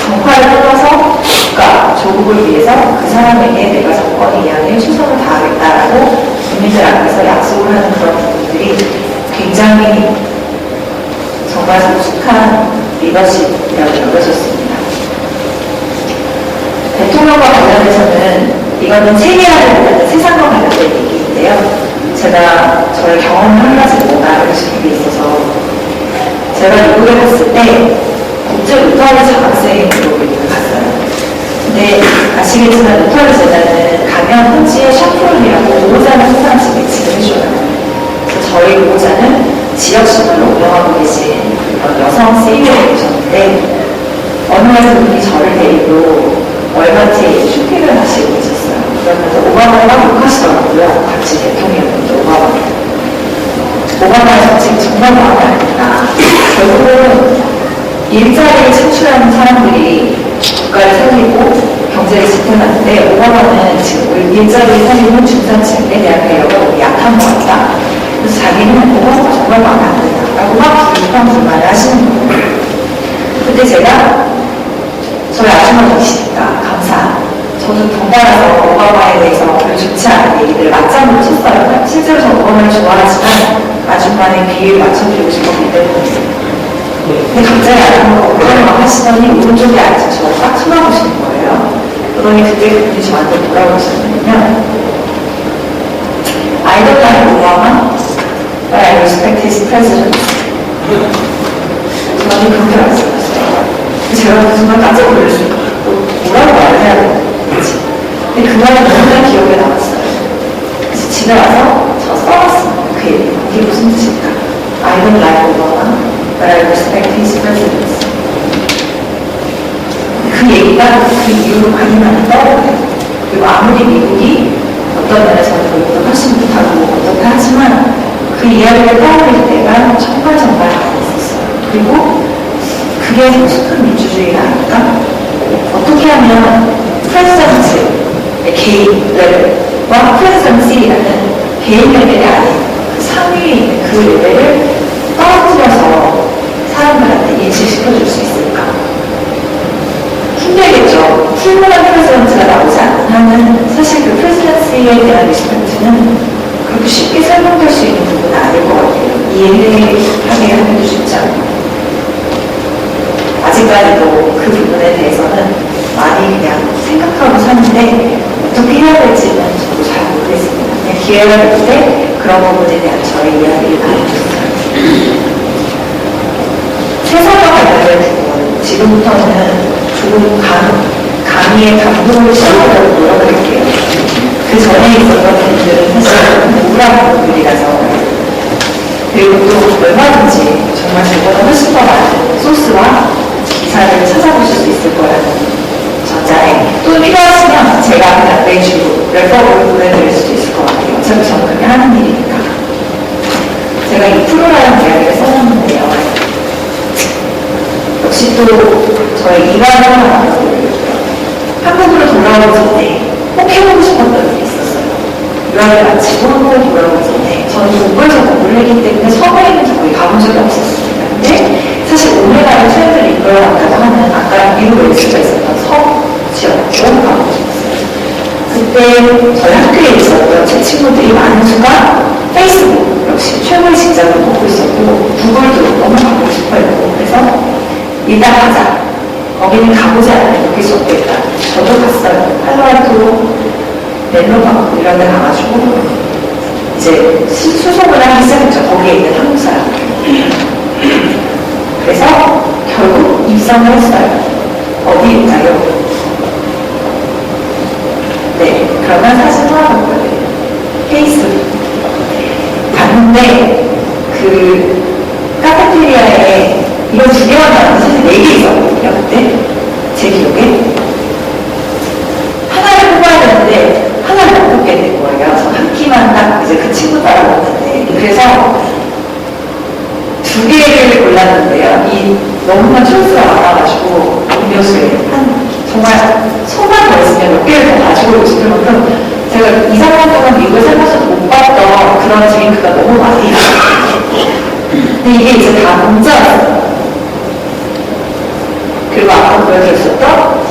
정파를 떠나서 국가, 조국을 위해서 그 사람에게 내가 정권 이양에 최선을 다하겠다라고 국민들 앞에서 약속을 하는 그런 부분들이 굉장히 정말 성숙한 리더십이라고 여겨졌습니다. 대통령과 관련해서는 이거는 세계화를 세상과 관련된 얘기인데요. 제가 저의 경험을 한 가지로 나누고 싶은 게 있어서 제가 미국에 갔을 때 국제 루터리 장학생 그룹을 갔어요. 근데 아시겠지만 루터리 재단은 가면 현지의 샤프론이라고 보호자를 항상 지급을 해줘요. 그래서 저희 보호자는 지역신문을 운영하고 계신 여성 CEO가 계셨는데 어느 날 그분이 저를 데리고 월마트에 쇼핑을 하시고 계셨어요. 그러면서 오바마가 욕하시더라고요. 같이 대통령인데 오바마의 정책이 정말 마음에 안 든다. 결국은 일자리를 창출하는 사람들이 국가를 살리고 경제를 지탱하는데 오바마는 지금 일자리를 살리는 중산층에 대한 배려가 너무 약한 것 같다. 그래서 자기는 오바마가 정말 마음에 안 든다라고 막 불만을 하시는 거예요. 그때 제가 저희 아주머니시니까 감사. 저는 덩달아서 오바마에 대해서 별로 좋지 않은 얘기들을 맞장구를 쳤어요. 실제로 저는 오바마를 좋아하지만 아줌마의 귀를 맞춰드리고 싶었기 때문에. 근데 갑자기 아줌마가 오바마 하시더니 오른쪽에 앉은 저를 딱 쳐다보시는 거예요. 그러니 그때 그분이 저한테 뭐라고 하셨냐면 I don't like Obama, but I respect his president. 저는 그렇게 말씀하셨어요. 제가 그 순간 깜짝 놀랐어요. 뭐라고 말을 해야 되나? 근데 그 말이 너무나 기억에 남았어요. 그래서 집에 와서 저 써봤습니다. 그 얘기. 이게 무슨 뜻일까? I don't like Obama, but I respect his president. 그 얘기가 그 이후로 많이 떠오르요. 그리고 아무리 미국이 어떤 면에서는 미국도 훨씬 못하고 어떻다 하지만 그 이야기를 떠올릴 때가 정말 많이 있었어요. 그리고 그게 성숙한 민주주의가 아닐까? 어떻게 하면 프레지던트의 개인을 레벨과 프레젠시라는 개인 레벨이 아닌 그 상위에 있는 그 레벨을 떨어뜨려서 사람들한테 인식시켜줄 수 있을까? 힘들겠죠. 훌륭한 프레지던트가 나오지 않는 한은 사실 그 프레지던시에 대한 리스펙트는 그렇게 쉽게 설명될 수 있는 부분은 아닐 것 같아요. 이해하게 하기도 쉽지 않고. 아직까지도 그 부분에 대해서는 많이 그냥 생각하고 사는데 어떻게 해야 될지는 저도 잘 모르겠습니다. 그냥 기회가 될 때 그런 부분에 대한 저의 이야기를 나눠줬어요. 세상과 관련된 부분, 지금부터는 좋은 강의의 감동을 시작하려고 노력할게요. 그 전에 있었던 분들은 사실 우울한 분들이라서 그리고 또 얼마든지 정말 저보다 훨씬 더 많은 소스와 기사를 찾아보실 수 있을 거라는 전자에 또 필요하시면 제가 그냥 매주 레퍼를 보내드릴 수도 있을 것 같아요. 어차피 저는 그렇게 하는 일이니까. 제가 이 프로라는 이야기를 써놨는데요. 역시 또 저희 이관을 하나 한국으로 돌아오기 전에 꼭 해보고 싶었던 일이 있었어요. 유학을 마치고 한국으로 돌아오기 전에 저는 동부에서 공부를 했기 때문에 서부에는 거의 가본 적이 없었습니다. 근데 사실 오늘날의 트렌드를 이끌어간다고 하는 아까 미국 웨이스가 있었던 서부 지역으로 가보고 싶었어요. 그때 저희 학교에 있었던 제 친구들이 많은 수가 페이스북 역시 최고의 직장을 뽑고 있었고 구글도 너무 가보고 싶어요. 그래서 일단 가자. 거기는 가보지 않으면 여길 수 없겠다. 저도 갔어요. 팔로알토, 멜로바 이런 데 가가지고 이제 수송을 하기 시작했죠. 거기에 있는 한국 사람들. 그래서 결국 입성을 했어요. 어디일까요? 네, 그러면 사진 하나 볼거예요. 페이스북. 갔는데 그 카페테리아에 이거 두 개만 나왔는데 사실 4개 있었거든요. 그때 제 기억에 하나를 뽑아야 되는데 하나를 못 뽑게 된 거예요. 저 한 끼만 딱 이제 그 친구 따라갔는데 그래서 2개를 골랐는데요. 이 너무나 초이스가 많아가지고 음료수에 한 정말 손만 더 있으면 몇 개를 더 가지고 오고 싶을 만큼 제가 2, 3년 동안 미국에 살면서도 못 봤던 그런 드링크가 너무 많이 있어요. 근데 이게 이제 다 공짜였어요. 그리고 아까 보여드렸었던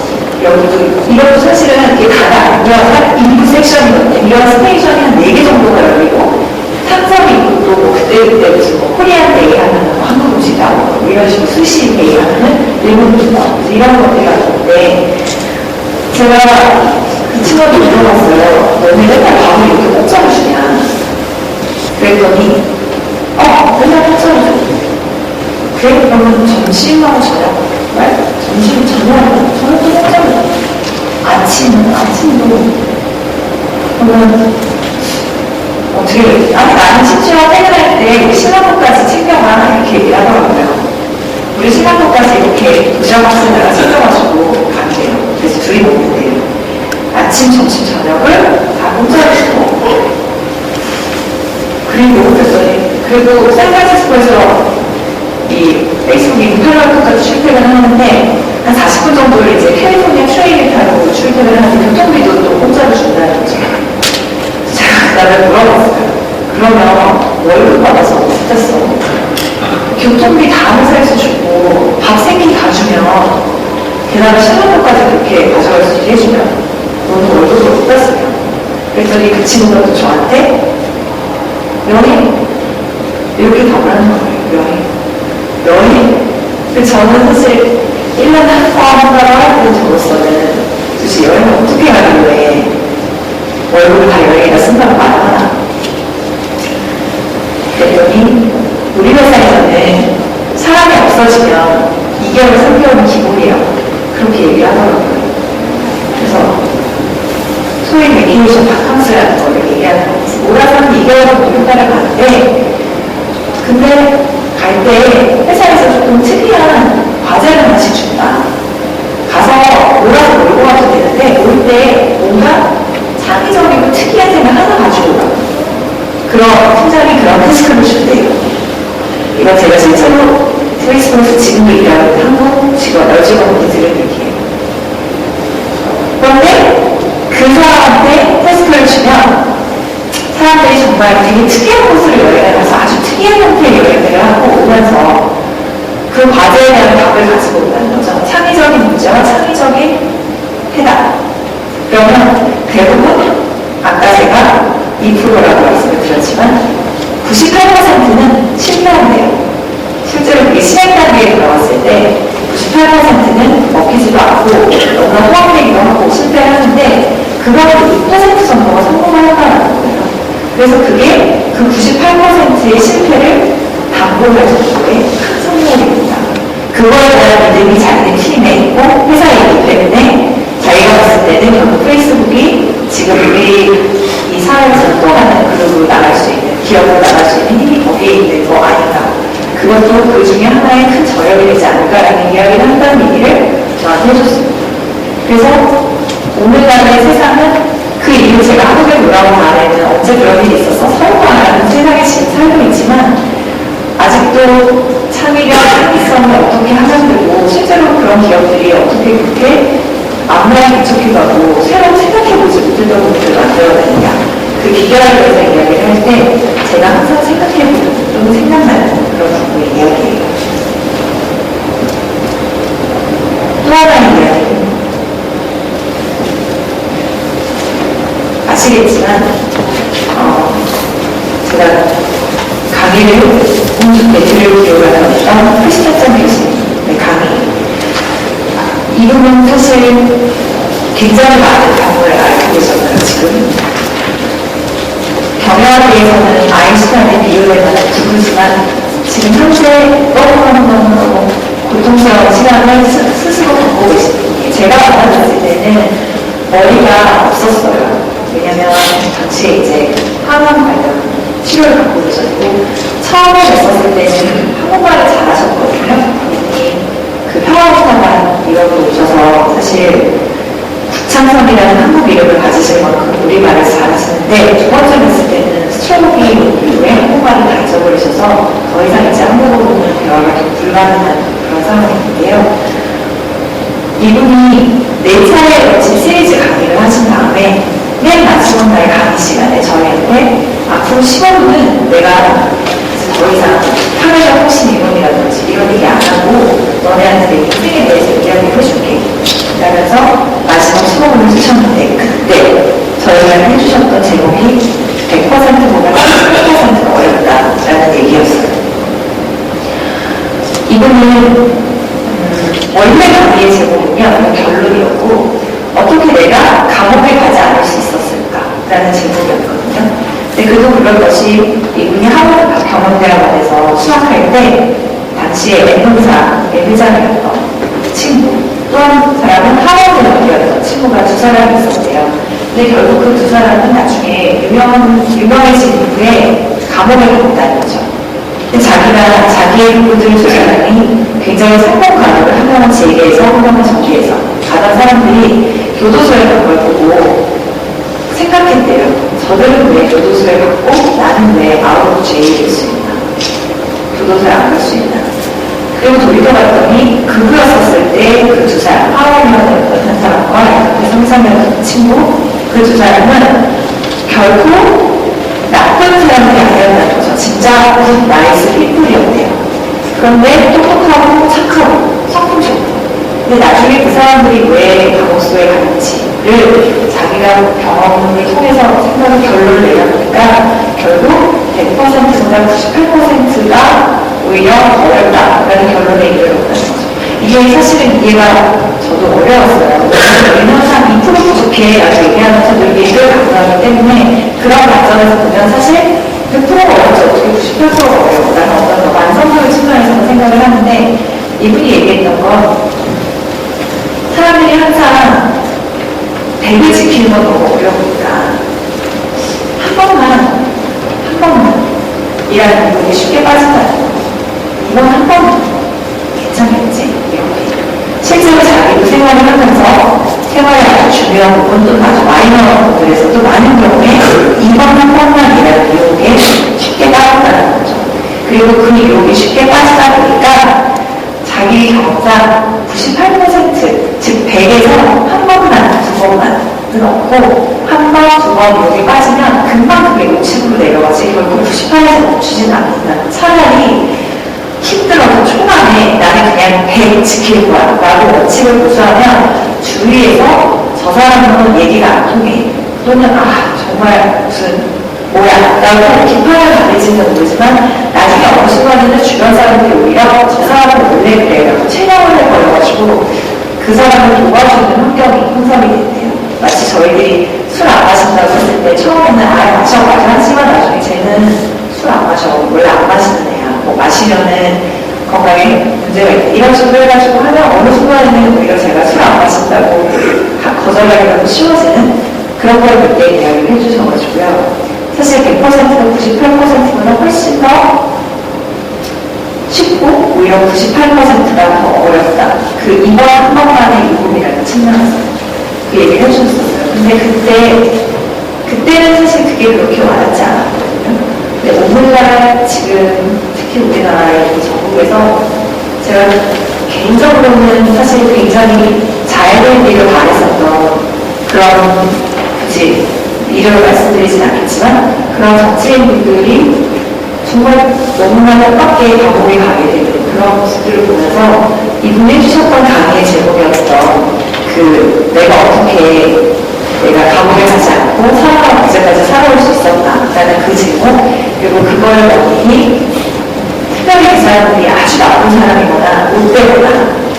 여기도 이것도 사실은 이게 다가 아니고요. 인구 섹션이거든요. 이런 스테이션이 한 4개 정도가 열리고 상점이 있고 또 그때 무슨 뭐 코리안 데이 하면 뭐 한국 음식 나오고 이런 식으로 스시 데이 하면은 일본 음식 나오고 이런 것들이 있는데 제가 그 친구한테 물어봤어요. 너네 맨날 밥을 이렇게 공짜로 주냐? 그랬더니 맨날 공짜로 줘. 그래? 그러면 점심하고 저녁 점심 저녁은 저녁도 공짜로 줘. 아침도 그러면 어떻게 나는 심지어 퇴근할 때 신랑국까지 챙겨가 이렇게 얘기를 하더라고요. 우리 신랑국까지 이렇게 도시락박스에다가 챙겨가지고 간대요. 그래서 둘이 먹는데요. 아침, 점심, 저녁을 다 공짜로 주고 그리고 샌프란시스코에서 이 페이스북이 팔로알토까지 출퇴근을 하는데 한 40분 정도를 이제 캘리포니아 트레인을 타고 출퇴근을 하는데 교통비도 또 공짜로 준다는 거죠. 제가 그다음에 물어봤어요. 그러면 월급 받아서 어떻게 써? 교통비 다 회사에서 주고 밥 3끼 다 주면 게다가 신혼부까지 그렇게 가져갈 수 있게 해주면 너는 월급을 어디다 쓰냐? 그랬더니 그 친구가 또 저한테 여행 이렇게 답을 하는 거예요. 여행. 근데 저는 사실 1년에 한 달을 하는 저로서는 도대체 여행을 어떻게 하길래 월급을 다 여행에다 쓴다고 말을 하나? 그랬더니 우리 회사에서는 사람이 없어지면 2개월, 3개월은 기본이에요. 그렇게 얘기를 하더라고요. 그래서 소위 베케이션 바캉스라는 거를 얘기하는 거예요. 몰아서 한 2개월 정도 휴가를 가는데 근데 갈 때 회사에서 조금 특이한 과제를 하나씩 준다. 가서 몰아서 놀고 가도 되는데 올 때 뭔가 창의적이고 특이한 생각 하나 가지고 가. 그런 팀장이 그런 태스크를 준대요. 이건 제가 실제로 페이스북에서 지금도 일하는 한국 여직원분이 들은 얘기예요. 그런데 그 사람한테 태스크를 수주를 주면 사람들이 정말 되게 특이한 곳으로 여행을 가서 아주 특이한 형태의 여행을 하고 오면서 그 과제에 대한 답을 가지고 온다는 거죠. 창의적인 문제와 창의적인 해답. 그러면 대부분 아까 제가 2%라고 말씀을 드렸지만 98%는 실패한대요. 실제로 그게 실행 단계에 들어갔을 때 98%는 먹히지도 않고 너무나 호황되기도 하고 실패를 하는데 그거는 2% 정도가 성공을 한다는 거예요. 그래서 그게 그 98%의 실패를 담보할 정도의 큰 성공입니다. 그거에 대한 믿음이 자기네 팀에 있고 회사에 있기 때문에 자기가 봤을 때는 결국 페이스북이 지금 우리 이 사회를 선도하는 그룹으로 나갈 수 있는, 기업으로 나갈 수 있는 힘이 거기에 있는 거 아닌가. 그것도 그 중에 하나의 큰 저력이 되지 않을까라는 이야기를 한다는 얘기를 저한테 해줬습니다. 그래서 오늘날의 세상은 그 이후 제가 한국에 돌아온 다음에는 언제 그런 일이 있어서 설마라는 세상에 지금 살고 있지만 아직도 창의력, 창의성을 어떻게 하면 되고 실제로 그런 기업들이 어떻게 그렇게 앞라인 개척해가고 새로 생각해보지 못했던 것들을 만들어내느냐 그 기결에 대해서 이야기를 할 때 제가 항상 생각해보는 또는 생각나는 그런 부분의 이야기예요. 또 하나의 이야기는 아시겠지만 제가 강의를 배틀을 기록하는 어떤 크리스찬 교수님의 강의 이분은 사실 굉장히 많은 경우를 알고 계셨어요. 지금 경영학에서는 아인슈타인에 비교될 만한 누구지만 지금 현재 너무너무 고통스러운 시간을 스스로 겪고 계신 분이 제가 만났을 때는 머리가 없었어요. 왜냐면 당시에 이제 항암 관련 치료를 받고 계셨고 처음에 뵀었을 때는 한국말을 잘하셨거든요. 이분이 그 평화부터만 이러고 오셔서 사실 국창성이라는 한국 이름을 가지실 만큼 우리말을 잘하시는데 두 번째 뵀을 때는 스트로크가 이후에 한국말을 다 잊어버리셔서 더 이상 이제 한국어로는 대화가 좀 불가능한 그런 상황인데요. 이분이 4차례 걸친 시리즈 강의를 하신 다음에 맨 마지막 날 강의 시간에 저희한테 앞으로 15분은 내가 더 이상 사회적 혁신 이론이라든지 이런 얘기 안 하고 너네한테 내 인생에 대해서 이야기를 해줄게 라면서 마지막 15분을 주셨는데 그때 저희가 해주셨던 제목이 100%보다 80%가 어렵다라는 얘기였어요. 이분은 원래 강의의 제목은요 결론이었고 어떻게 내가 감옥에 가지 않을 수 있었을까라는 제목이었거든요. 근데 그런 것이 이분이 하버드 경영대학 안에서 수학할 때 당시에 N사의 회장이었던 친구 또 한 사람은 하버드 연구였던 친구가 두 사람이 있었대요. 근데 결국 그 두 사람은 나중에 유명해진 이후에 감옥에 갔다는 거죠. 근데 자기가 자기의 부부들 두 사람이 굉장히 성공 가능을 한 명은 제일에서 한 명은 저기에서 가던 사람들이 교도소에 간 걸 보고 생각했대요. 저들은 왜 교도소에 갔고 나는 왜 아웃 오브 제일일 수 있나? 교도소에 안 갈 수 있나? 그리고 돌이켜봤더니 그거였었을 때 그 두 사람, 하원이었던 한 사람과 옆에 상상이었던 친구 그 두 사람은 결코 나쁜 사람이 아니었다는 거죠. 진짜 나이스 피플이었대요. 그런데 똑똑하고 착하고 성품적으로. 근데 나중에 그 사람들이 왜 감옥소에 갔는지를 자기가 경험을 통해서 생각을 결론을 내려보니까 결국 100%보다 98%가 오히려 어렵다라는 결론에 이르렀다는 거죠. 이게 사실은 이해가 저도 어려웠어요. 우리는 항상 2% 부족해라고 얘기하면서 늘 얘기를 갖고 나기 때문에 그런 관점에서 보면 사실 100%가 어렵지 어떻게 98%가 어려워. 라는 어떤 완성도의 측면에서 생각을 하는데 이분이 얘기했던 건 사람들이 항상 100을 지키는 건 너무 어려우니까 한 번만 이라는 부분이 쉽게 빠진다는 거. 이건 한 번만 괜찮겠지? 이렇게. 실제로 자기도 생활을 하면서 생활에 아주 중요한 부분 또 아주 마이너한 부분에서도 많은 경우에 이번 한 번만이라는 유혹에 쉽게 빠졌다는 거죠. 그리고 그 유혹이 쉽게 빠지다 보니까 자기 경험상 98% 즉 100에서 한 번만, 두 번만 없고 한 번, 두 번 여기 빠지면 금방 그게 60으로 내려가지 결국 98에서 멈추지는 않는다. 차라리 힘들어서 초반에 나는 그냥 100 지킬 거야 라고 원칙을 고수하면 주위에서 저 사람은 얘기가 안 통해 또는 정말 무슨 뭐야 라고 비판을 받을지는 모르지만 나중에 어느 순간에는 주변 사람들이 오히려 저 사람은 원래 그래 라고 체념을 해버려가지고 그 사람을 도와주는 환경이 형성이 된대요. 마치 저희들이 술 안 마신다고 했을 때 처음에는 마셔 하지만 나중에 쟤는 술 안 마셔 원래 안 마시는 애야 뭐 마시면은 건강에 문제가 있다 이런 식으로 해가지고 하면 어느 순간에는 오히려 제가 술 안 마신다고 거절하기가 쉬워지는 그런 걸 그때 이야기를 해주셔가지고요. 사실 100%가 98%보다 훨씬 더 쉽고 오히려 98%가 더 어렵다. 그 이번 한 번만의 유혹이라는 측면에서 그 얘기를 해주셨었어요. 근데 그때는 사실 그게 그렇게 와닿지 않았거든요. 근데 오늘날 지금 특히 우리나라의 전국에서 제가 개인적으로는 사실 굉장히 잘된 일을 바랬었던 그런 굳이 이름을 말씀드리진 않겠지만 그런 정치인분들이 정말 너무나 뜻밖의 감옥에 가게 되는 그런 모습들을 보면서 이분이 해주셨던 강의의 제목이었던 내가 어떻게 내가 감옥에 가지 않고 살아가고 이제까지 살아올 수 있었나라는 그 제목 그리고 그걸 원인이 특별히 그 사람들이 아주 나쁜 사람이거나 못되거나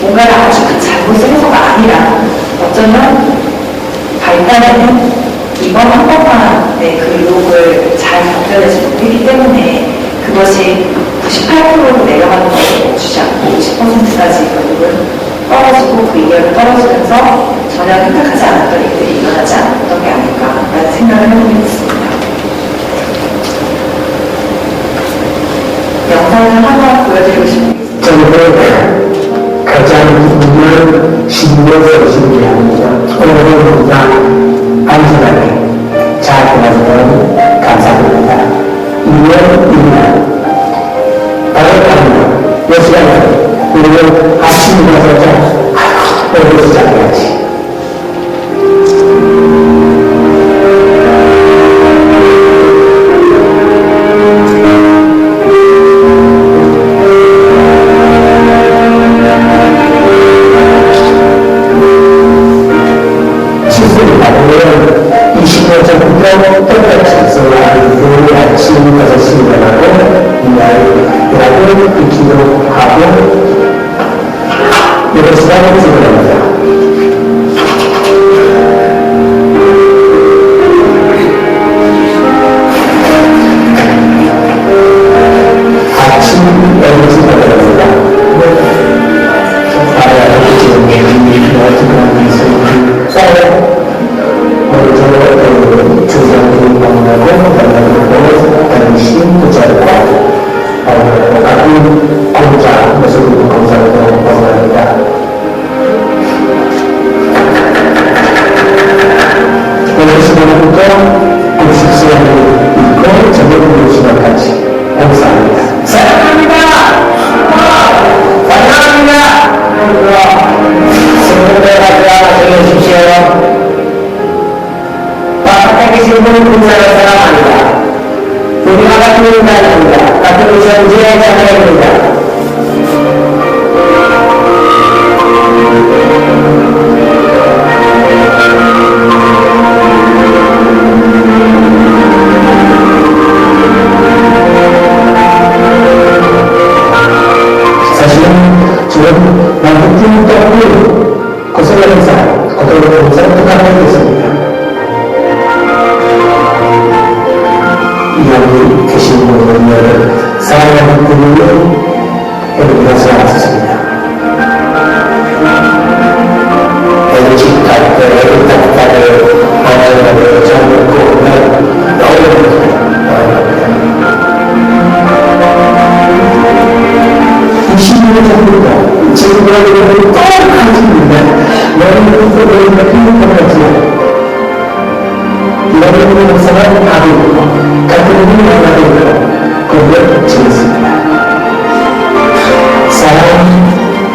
뭔가를 아주 큰 잘못을 해서가 아니라 어쩌면 발단에는 이번 한 번만의 그 유혹을 잘 견뎌내지 못했기 때문에 그것이 98%로 내려가는 것을 멈추지 않고 50%까지 결국은 떨어지고 그 이하로 떨어지면서 전혀 생각하지 않았던 일들이 일어나지 않았던 게 아닐까라는 생각을 해보게 됐습니다. 영상을 하나 보여드리고 싶습니다. 저는 가장 정말 신경 쓰시는 게 아니죠. 오늘은 우리가 안전하게 잘 보내주면 감사드립니다. 2월 1일 다른 날입니다. 몇 시간에 우리는 아침에 일어나서 오늘 시작해야지.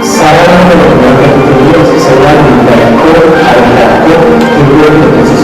사랑하는 영역들이 세상을 믿고 알고 기부를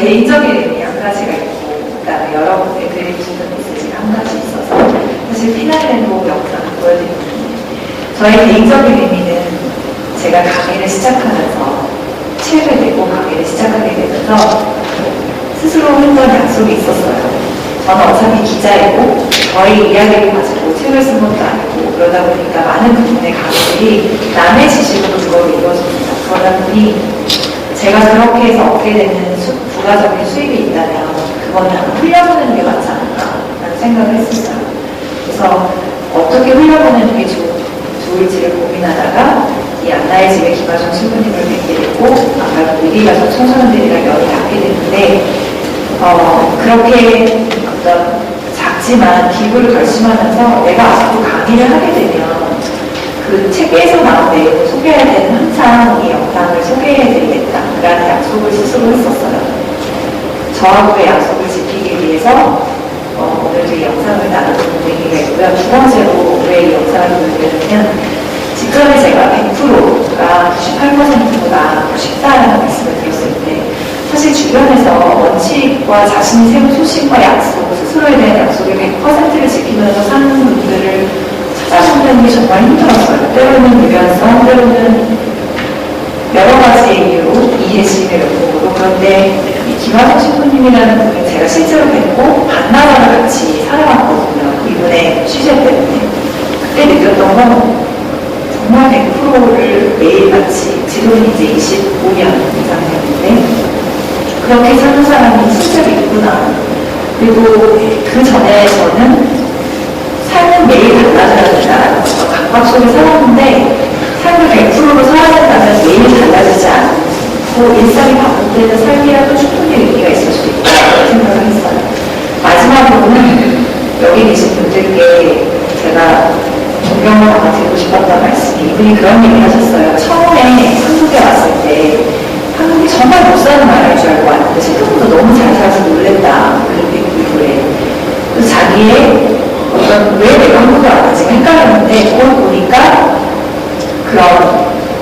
개인적인 의미 한 가지가 있고, 그다음에 여러분께 드리고 싶은 메시지가 한 가지 있어서 사실 피날레로 영상을 보여드리는 저의 개인적인 의미는 제가 강의를 시작하면서 책을 내고 강의를 시작하게 되면서 스스로 했던 약속이 있었어요. 저는 어차피 기자이고 저의 이야기를 가지고 책을 쓴 것도 아니고 그러다 보니까 많은 부분의 강의들이 남의 지식으로 그걸 이루어집니다. 그러다 보니 제가 그렇게 해서 얻게 되는 부가적인 수익이 있다면 그거는 흘려보내는 게 맞지 않을까라는 생각을 했었어요. 그래서 어떻게 흘려보내는 게 좋을지를 고민하다가 이 안나의 집에 김하정 신부님을 뵙게 되고 아까 미리 가서 청소년들이랑 연이 닿게 됐는데 그렇게 어떤 작지만 기부를 결심하면서 내가 아직도 강의를 하게 되면 그 책에서 나온 내용을 소개할 때는 항상 이 영상을 소개해드리겠다라는 약속을 스스로 했었어요. 저하고의 약속을 지키기 위해서 오늘도 이 영상을 나누는 얘기가 있고요. 두 번째로 왜 이 영상을 보여드리냐면 직전에 제가 100%가 98%보다 더 쉽다라는 말씀을 드렸을 때 사실 주변에서 원칙과 자신이 세운 소신과 약속, 스스로에 대한 약속의 100%를 지키면서 사는 분들을 찾아보는 게 정말 힘들었어요. 때로는 유연성, 때로는 여러 가지의 이유로 이해심의 면목으로. 그런데 이 김하정 신부님이라는 분은 제가 실제로 뵙고 반나라를 같이 살아왔거든요. 이분의 취재 때문에. 그때 느꼈던 건 정말 100%를 매일같이 지금은 이제 25년 이상 됐는데 그렇게 사는 사람이 실제로 있구나. 그리고 그 전에 저는 삶은 매일 달라져야 된다라는 어떤 강박 속에 살았는데 삶을 100%로 살아야 된다면 매일 달라지지 않고 일상이 반복되는 삶이라도 충분히 의미가 있을 수 있다고 생각을 했어요. 마지막으로는 여기 계신 분들께 제가 존경을 담아드리고 싶었던 말씀이 이분이 그런 얘기를 하셨어요. 처음에 한국에 왔을 때 한국이 정말 못 사는 나라일 줄 알고 왔는데 생각보다 너무 잘 살아서 놀랬다. 그 이후에. 그래서 자기의 왜 내가 한국에 왔는지 헷갈렸는데 그걸 보니까 그런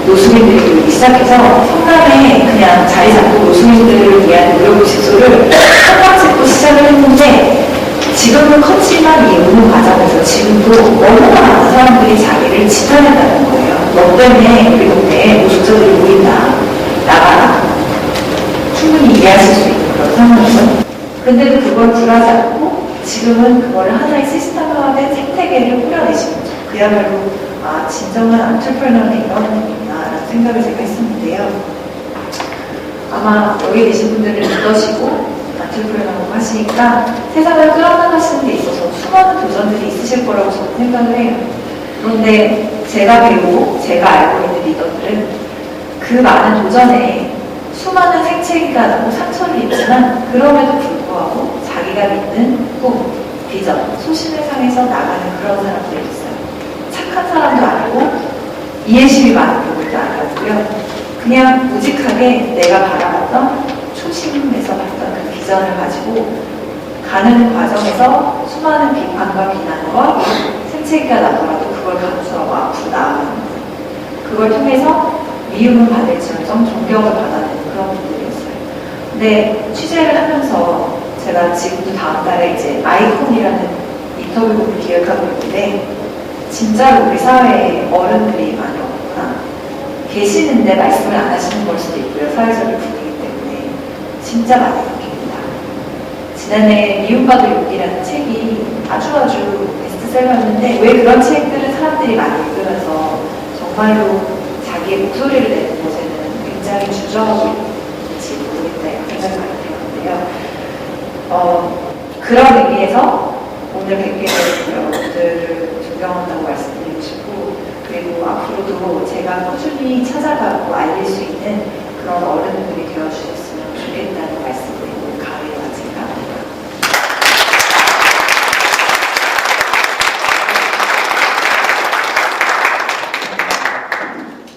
노숙인들이 오기 시작해서 성남에 그냥 자리 잡고 노숙인들을 위한 무료급식소를 한강 짓고 시작을 했는데 지금은 컸지만 이 오는 과정에서 지금도 너무나 많은 사람들이 자기를 지탄한다는 거예요. 너 때문에 우리 동네에 노숙자들이 모인다. 나가라. 충분히 이해하실 수 있는 그런 상황이죠. 그런데도 그걸 굴하지 않고 지금은 그거를 하나의 시스템화된 생태계를 꾸려내신 거죠. 그야말로 진정한 안트프레너는 이런 분이구나라는 생각을 제가 했었는데요. 아마 여기 계신 분들을 믿으시고 안트프레너라고 하시니까 세상을 끌어나가시는 데 있어서 수많은 도전들이 있으실 거라고 저는 생각을 해요. 그런데 제가 배우고 제가 알고 있는 리더들은 그 많은 도전에 수많은 생채기가 나고 상처를 입지만 그럼에도 불구하고 자기가 믿는 꿈, 비전, 소신을 향해서 나가는 그런 사람들이 있어요. 착한 사람도 아니고 이해심이 많은 분들도 아니었고요. 그냥 무직하게 내가 바라봤던 초심에서 봤던 그 비전을 가지고 가는 과정에서 수많은 비판과 비난과 생채기가 나더라도 그걸 감수하고 앞으로 나아가는 거예요. 그걸 통해서 미움을 받을지언정 존경을 받아내는 그런 분들이었어요. 근데 취재를 하면서 제가 지금도 다음 달에 이제 아이콘이라는 인터뷰를 기획하고 있는데 진짜로 우리 사회에 어른들이 많이 없구나. 계시는데 말씀을 안 하시는 걸 수도 있고요. 사회적인 분위기 때문에 진짜 많이 바뀝니다. 지난해 미움받을 용기라는 책이 아주 베스트셀러였는데 왜 그런 책들을 사람들이 많이 읽으면서 정말로 자기의 목소리를 내는 곳에는 굉장히 주저하고 있는지 모르겠다 이런 생각이 많이 들었는데요. 그런 의미에서 오늘 뵙게 된 여러분들을 존경한다고 말씀드리고 싶고 그리고 앞으로도 제가 꾸준히 찾아가고 알릴 수 있는 그런 어른들이 되어주셨으면 좋겠다는 말씀드리고 강의를 마칠까 합니다.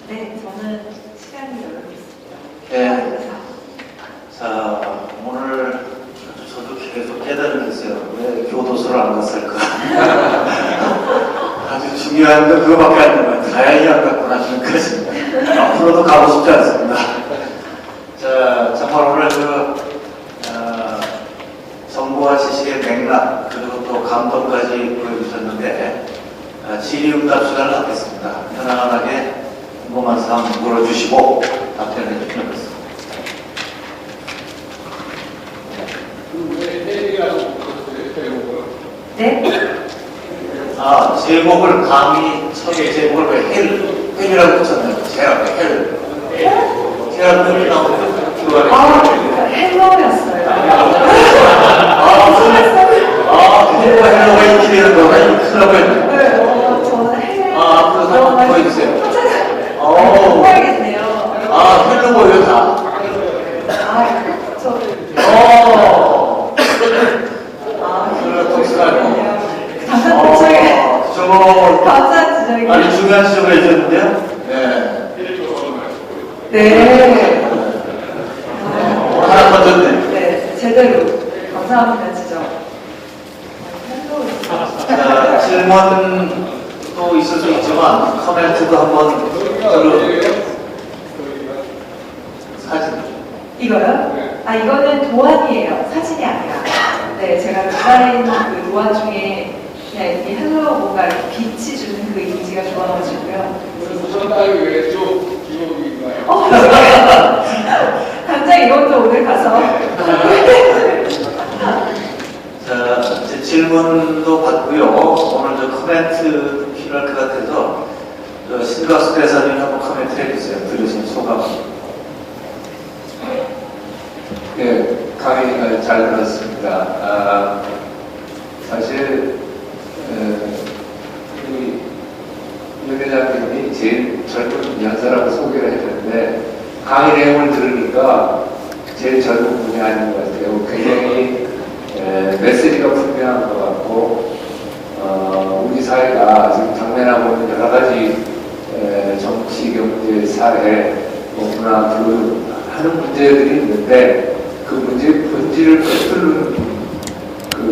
네, 저는 시간이 여유 있습니다. 네. 자, 오늘 저도 계속 깨달음이 있어요. 왜 교도소를 안 갔을까? 아주 중요한 건 그거밖에 안 되는 거예요. 다행히 안 갔구나, 지금까지. 앞으로도 가고 싶지 않습니다. 자, 정말 오늘 정보와 지식의 맥락 그리고 또 감동까지 보여주셨는데 질의응답 시간을 갖겠습니다. 편안하게 궁금한 사항 물어주시고 답변해 주시면 되겠습니다. 네? 제목을 강의 처음에 제목을 왜 헬이라고 붙였나요? 제가 왜 헬? 제가 헬이 나오면 헬로였어요. 그거 헬로가 이렇게 되는 거구나. 이 클럽을. 네, 저는 헬. 앞으로 한번 보여주세요. 해야겠네요. 헬로 보여 다. 그래, 독특하네. 감사한 지적이. 아니, 중요한 지적을 해줬는데요? 네. 네. 하나 던졌네. 네, 제대로. 감사합니다, 지적. 자, 질문도 있을 수 있지만, 코멘트도 한번 사진. 이거요? 이거는 도안이에요. 사진이 아니라. 네, 제가 디자인 그 도안 중에 그냥 이 헬로 뭔가 이렇게 빛이 주는 그 이미지가 좋아가지고요. 우선 딸이 왜쭉 기록인가요? 당장 이것도 오늘 가서. 자, 제 질문도 받고요. 오늘 저 코멘트 필요할 것 같아서 신가수 대사님 한번 코멘트 해주세요. 들으신 소감. 네, 강의 잘 들었습니다. 사실 우리 유 회장님이 제일 젊은 연사라고 소개를 했는데 강의 내용을 들으니까 제일 젊은 분이 아닌 것 같아요. 굉장히 메시지가 분명한 것 같고 우리 사회가 지금 당면하고 있는 여러 가지 정치, 경제, 사회, 문화, 교육 하는 문제들이 있는데 그 문제의 본질을 꿰뚫는